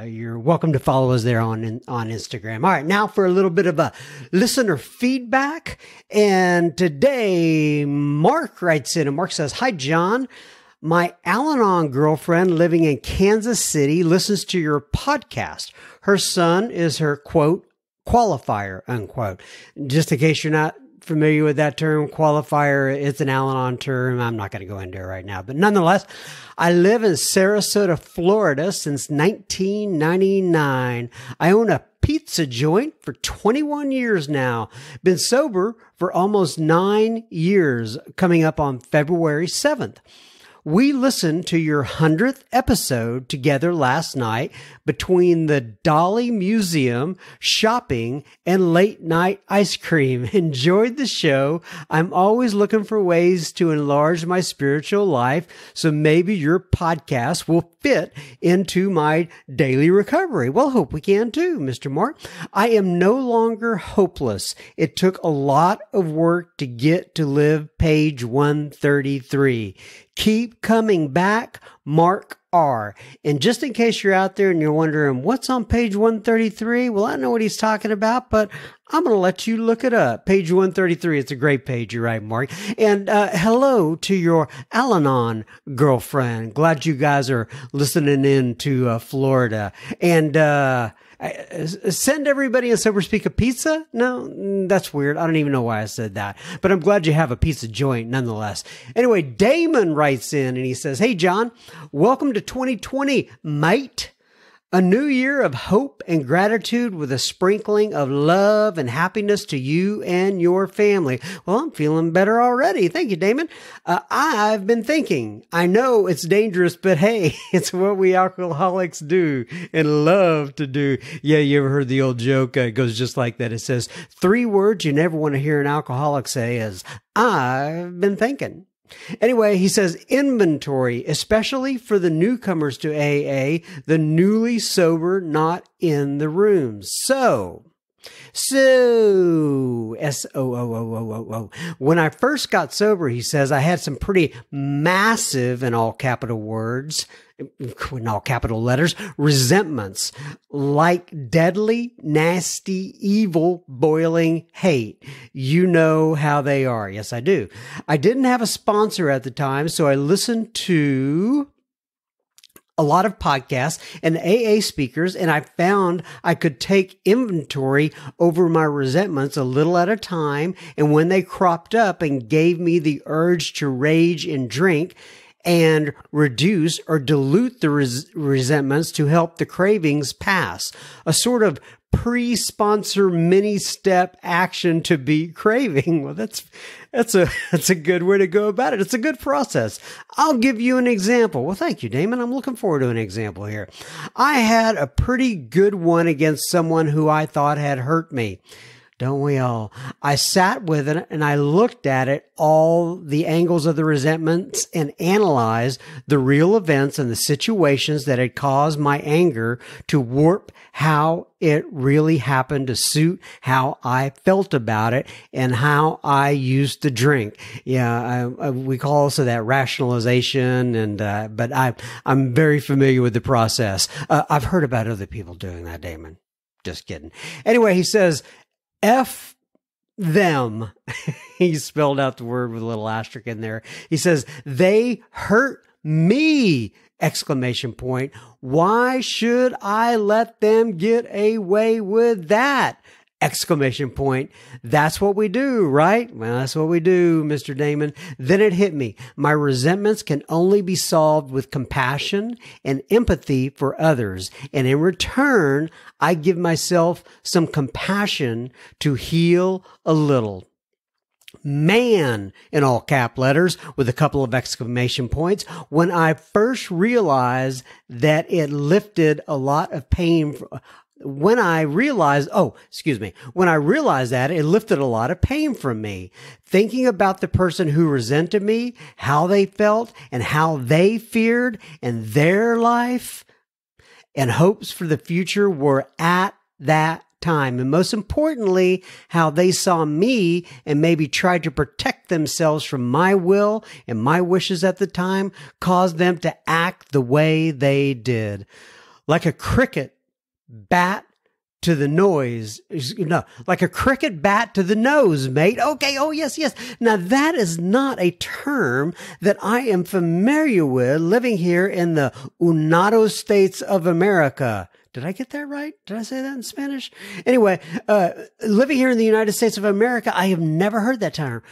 You're welcome to follow us there on Instagram. All right, now for a little bit of a listener feedback. And today, Mark writes in, and Mark says, "Hi, John. My Al-Anon girlfriend living in Kansas City listens to your podcast. Her son is her, quote, qualifier, unquote." Just in case you're not familiar with that term, qualifier, it's an Al-Anon term. I'm not going to go into it right now. But nonetheless, I live in Sarasota, Florida since 1999. I own a pizza joint for 21 years now. Been sober for almost 9 years, coming up on February 7th. We listened to your 100th episode together last night between the Dolly Museum, shopping, and late night ice cream. Enjoyed the show. I'm always looking for ways to enlarge my spiritual life, so maybe your podcast will fit into my daily recovery. Well, hope we can too, Mr. Mark. I am no longer hopeless. It took a lot of work to get to live page 133. Keep coming back, Mark R. And just in case you're out there and you're wondering what's on page 133, well, I know what he's talking about, but I'm going to let you look it up. Page 133. It's a great page. You're right, Mark. And hello to your Al-Anon girlfriend. Glad you guys are listening in to Florida. And send everybody a Sober Speak a pizza? No, that's weird. I don't even know why I said that. But I'm glad you have a pizza joint nonetheless. Anyway, Damon writes in and he says, "Hey, John, welcome to 2020, mate. A new year of hope and gratitude with a sprinkling of love and happiness to you and your family." Well, I'm feeling better already. Thank you, Damon. I've been thinking, I know it's dangerous, but hey, it's what we alcoholics do and love to do. Yeah, you ever heard the old joke? It goes just like that. It says, 3 words you never want to hear an alcoholic say is, I've been thinking. Anyway, he says inventory, especially for the newcomers to AA, the newly sober, not in the room. So, S-O-O-O-O-O-O. When I first got sober, he says, I had some pretty massive, in all capital words, in all capital letters, resentments, like deadly, nasty, evil, boiling hate. You know how they are. Yes, I do. I didn't have a sponsor at the time, so I listened to a lot of podcasts and AA speakers, and I found I could take inventory over my resentments a little at a time, and when they cropped up and gave me the urge to rage and drink, and reduce or dilute the resentments to help the cravings pass. A sort of pre-sponsor mini-step action to beat craving. Well, that's a good way to go about it. It's a good process. I'll give you an example. Well, thank you, Damon. I'm looking forward to an example here. I had a pretty good one against someone who I thought had hurt me. Don't we all? I sat with it and I looked at it, all the angles of the resentments, and analyzed the real events and the situations that had caused my anger to warp how it really happened to suit how I felt about it and how I used to drink. Yeah, we call also that rationalization, and but I'm very familiar with the process. I've heard about other people doing that, Damon. Just kidding. Anyway, he says, F them. He spelled out the word with a little asterisk in there. He says, they hurt me! Exclamation point. Why should I let them get away with that? Exclamation point. That's what we do, right? Well, that's what we do, Mr. Damon. Then it hit me. My resentments can only be solved with compassion and empathy for others. And in return, I give myself some compassion to heal a little. Man, in all cap letters with a couple of exclamation points, when I first realized that it lifted a lot of pain. When I realized that, it lifted a lot of pain from me. Thinking about the person who resented me, how they felt, and how they feared, and their life and hopes for the future were at that time. And most importantly, how they saw me and maybe tried to protect themselves from my will and my wishes at the time caused them to act the way they did. Like a cricket bat to the noise. No, like a cricket bat to the nose, mate. Okay. Oh, yes, yes. Now that is not a term that I am familiar with living here in the United States of America. Did I get that right? Did I say that in Spanish? Anyway, living here in the United States of America, I have never heard that term.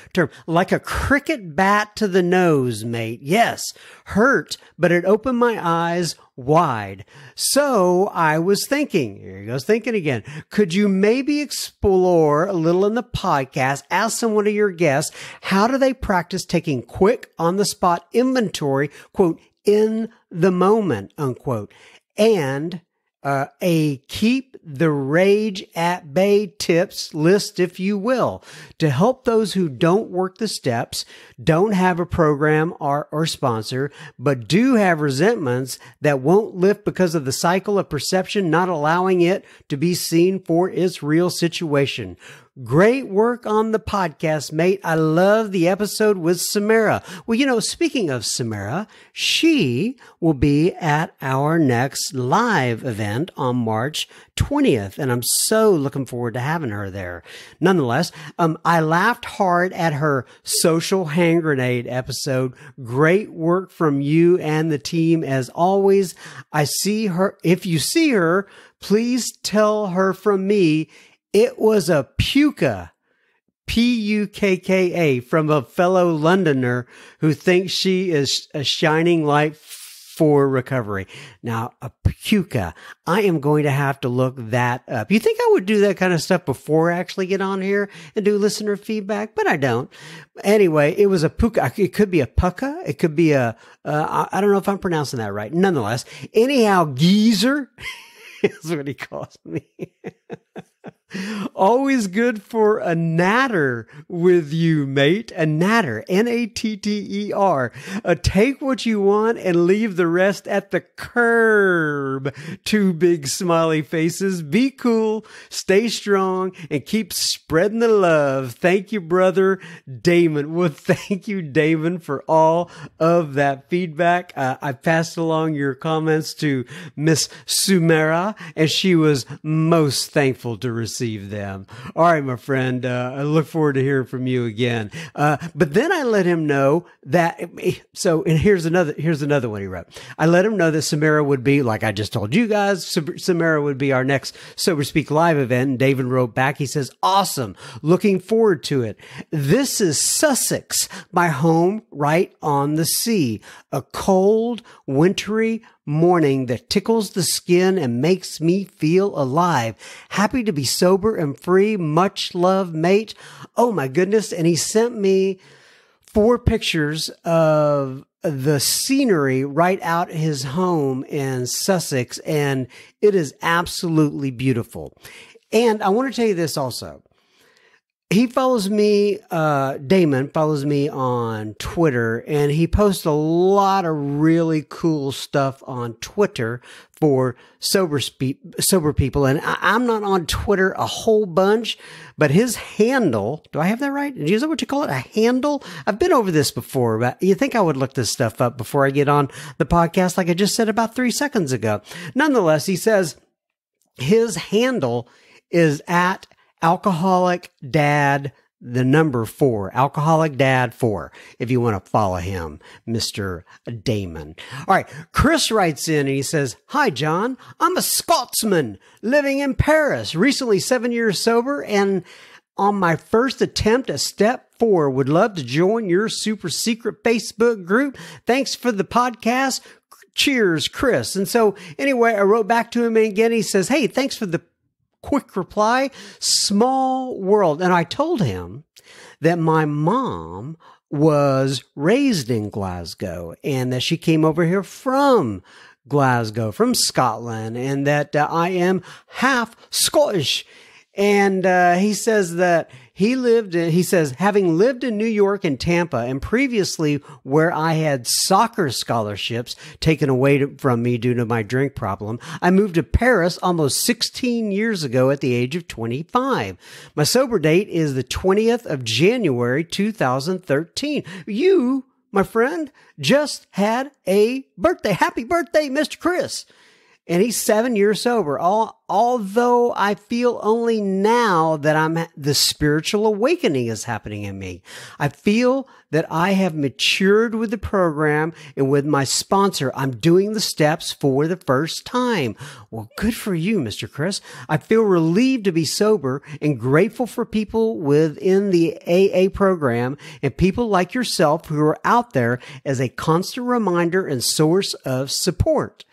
Like a cricket bat to the nose, mate. Yes, hurt, but it opened my eyes wide. So I was thinking, here he goes thinking again, could you maybe explore a little in the podcast, ask someone of your guests, how do they practice taking quick on the spot inventory, quote, in the moment, unquote, and a keep the rage at bay tips list, if you will, to help those who don't work the steps, don't have a program or sponsor, but do have resentments that won't lift because of the cycle of perception, not allowing it to be seen for its real situation. Great work on the podcast, mate. I love the episode with Samara. Well, speaking of Samara, she will be at our next live event on March 20th, and I'm so looking forward to having her there. Nonetheless, I laughed hard at her social hand grenade episode. Great work from you and the team as always. If you see her, please tell her from me it was a puka, P-U-K-K-A, from a fellow Londoner who thinks she is a shining light for recovery. Now, a puka, I am going to have to look that up. You think I would do that kind of stuff before I actually get on here and do listener feedback, but I don't. Anyway, it was a puka. It could be a puka. It could be I don't know if I'm pronouncing that right. Nonetheless, anyhow, geezer is what he calls me. Always good for a natter with you, mate. A natter, N-A-T-T-E-R. Take what you want and leave the rest at the curb. Two big smiley faces. Be cool, stay strong, and keep spreading the love. Thank you, brother Damon. Well, thank you, Damon, for all of that feedback. I passed along your comments to Miss Sumera, and she was most thankful to receive them. All right, my friend. I look forward to hearing from you again. But then I let him know that. And here's another one he wrote. I let him know that Samara would be, like I just told you guys, Samara would be our next Sober Speak Live event. And David wrote back. He says, "Awesome. Looking forward to it. This is Sussex, my home right on the sea. A cold, wintry morning that tickles the skin and makes me feel alive. Happy to be sober and free. Much love, mate." Oh my goodness. And he sent me 4 pictures of the scenery right out his home in Sussex. And it is absolutely beautiful. And I want to tell you this also. He follows me, Damon follows me on Twitter, and he posts a lot of really cool stuff on Twitter for sober people. And I'm not on Twitter a whole bunch, but his handle, do I have that right? Is that what you call it? A handle? I've been over this before, but you think I would look this stuff up before I get on the podcast, like I just said about 3 seconds ago. Nonetheless, he says his handle is at Alcoholic Dad, the number 4, Alcoholic Dad 4, if you want to follow him, Mr. Damon. All right. Chris writes in and he says, "Hi, John. I'm a Scotsman living in Paris, recently 7 years sober, and on my first attempt at step 4, would love to join your super secret Facebook group. Thanks for the podcast. Cheers, Chris." And so anyway, I wrote back to him again. He says, "Hey, thanks for the quick reply. Small world." And I told him that my mom was raised in Glasgow and that she came over here from Glasgow, from Scotland, and that I am half Scottish. And he says that he says, having lived in New York and Tampa, and previously where I had soccer scholarships taken away from me due to my drink problem, I moved to Paris almost 16 years ago at the age of 25. My sober date is the 20th of January, 2013. You, my friend, just had a birthday. Happy birthday, Mr. Chris. and he's 7 years sober. Although I feel only now that the spiritual awakening is happening in me. I feel that I have matured with the program, and with my sponsor, I'm doing the steps for the first time. Well, good for you, Mr. Chris. I feel relieved to be sober and grateful for people within the AA program and people like yourself who are out there as a constant reminder and source of support.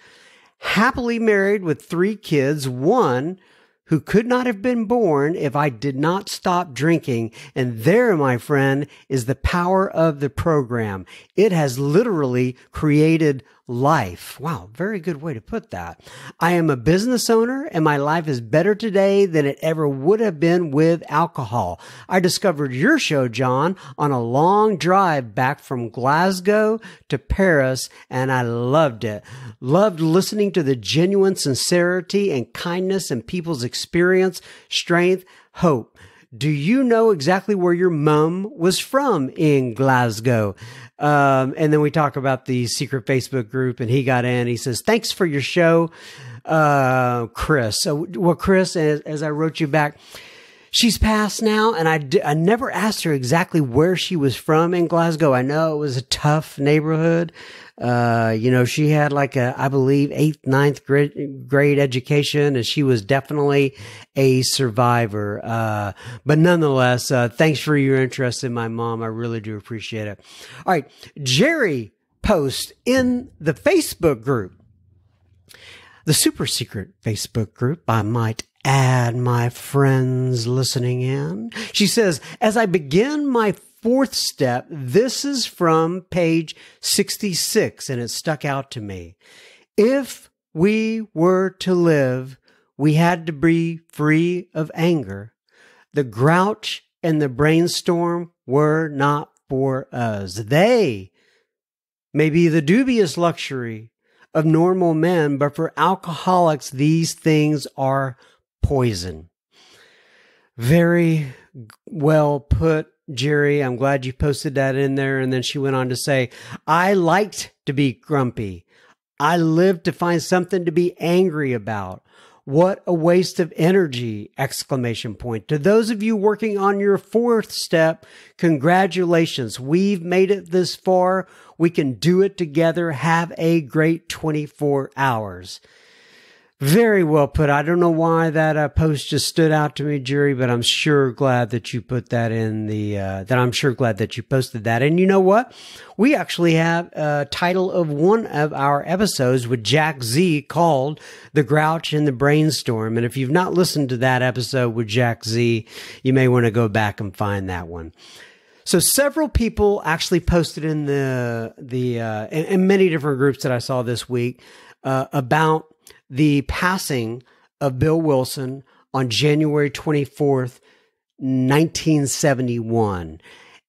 Happily married with 3 kids, one who could not have been born if I did not stop drinking. And there, my friend, is the power of the program. It has literally created life. Wow, very good way to put that. I am a business owner, and my life is better today than it ever would have been with alcohol. I discovered your show, John, on a long drive back from Glasgow to Paris, and I loved it. Loved listening to the genuine sincerity and kindness in people's experience, strength, hope. Do you know exactly where your mom was from in Glasgow? And then we talk about the secret Facebook group, and he got in. He says, thanks for your show, Chris. So, well, Chris, as I wrote you back, she's passed now, and I never asked her exactly where she was from in Glasgow. I know it was a tough neighborhood. She had I believe 8th, 9th grade education, and she was definitely a survivor. But nonetheless, thanks for your interest in my mom. I really do appreciate it. All right. Jerry posts in the Facebook group, the super secret Facebook group, I might add, my friends listening in. She says, as I begin my 4th step, this is from page 66, and it stuck out to me. If we were to live, we had to be free of anger. The grouch and the brainstorm were not for us. They may be the dubious luxury of normal men, but for alcoholics, these things are poison. Very well put, Jerry. I'm glad you posted that in there. And then she went on to say, I liked to be grumpy. I lived to find something to be angry about. What a waste of energy! Exclamation point. To those of you working on your 4th step, congratulations. We've made it this far. We can do it together. Have a great 24 hours. Very well put. I don't know why that post just stood out to me, Jerry, but I'm sure glad that you put that in I'm sure glad that you posted that. And you know what? We actually have a title of one of our episodes with Jack Z called The Grouch and the Brainstorm. And if you've not listened to that episode with Jack Z, you may want to go back and find that one. So several people actually posted in in many different groups that I saw this week, about the passing of Bill Wilson on January 24th, 1971.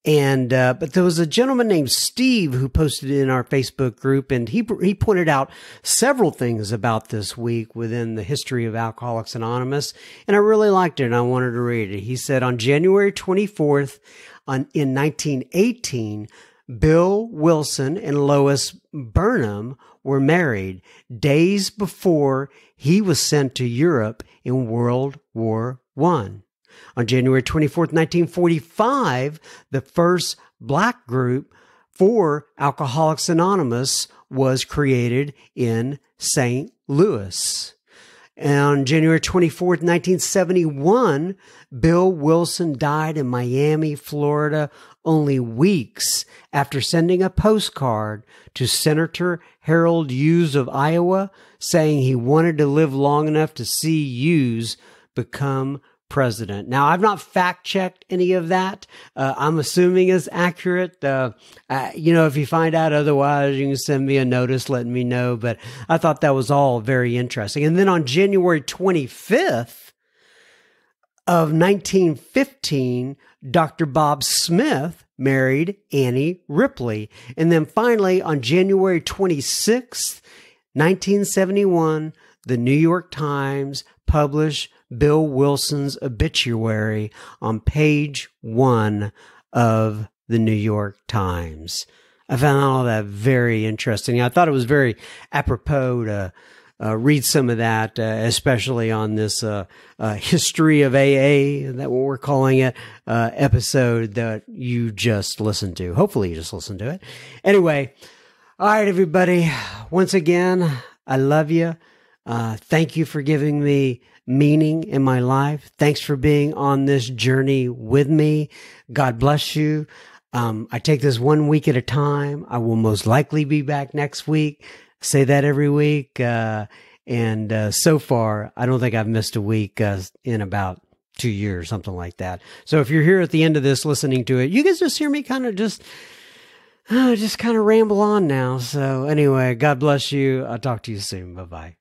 And, but there was a gentleman named Steve who posted in our Facebook group, and he pointed out several things about this week within the history of Alcoholics Anonymous. And I really liked it, and I wanted to read it. He said, on January 24th, in 1918, Bill Wilson and Lois Burnham were married days before he was sent to Europe in World War I. On January 24th, 1945, the first black group for Alcoholics Anonymous was created in St. Louis. And on January 24th, 1971, Bill Wilson died in Miami, Florida, only weeks after sending a postcard to Senator Harold Hughes of Iowa saying he wanted to live long enough to see Hughes become president. Now, I've not fact-checked any of that. I'm assuming it's accurate. If you find out otherwise, you can send me a notice letting me know. But I thought that was all very interesting. And then on January 25th of 1915, Dr. Bob Smith married Annie Ripley. And then finally, on January 26th, 1971, the New York Times published Bill Wilson's obituary on page 1 of the New York Times. I found all that very interesting. I thought it was very apropos to read some of that, especially on this history of AA, that what we're calling it, episode that you just listened to. Hopefully you just listened to it. Anyway, all right, everybody. Once again, I love you. Thank you for giving me meaning in my life. Thanks for being on this journey with me. God bless you. I take this 1 week at a time. I will most likely be back next week. Say that every week. And so far, I don't think I've missed a week in about 2 years, something like that. So if you're here at the end of this listening to it, you guys just hear me kind of just kind of ramble on now. So anyway, God bless you. I'll talk to you soon. Bye-bye.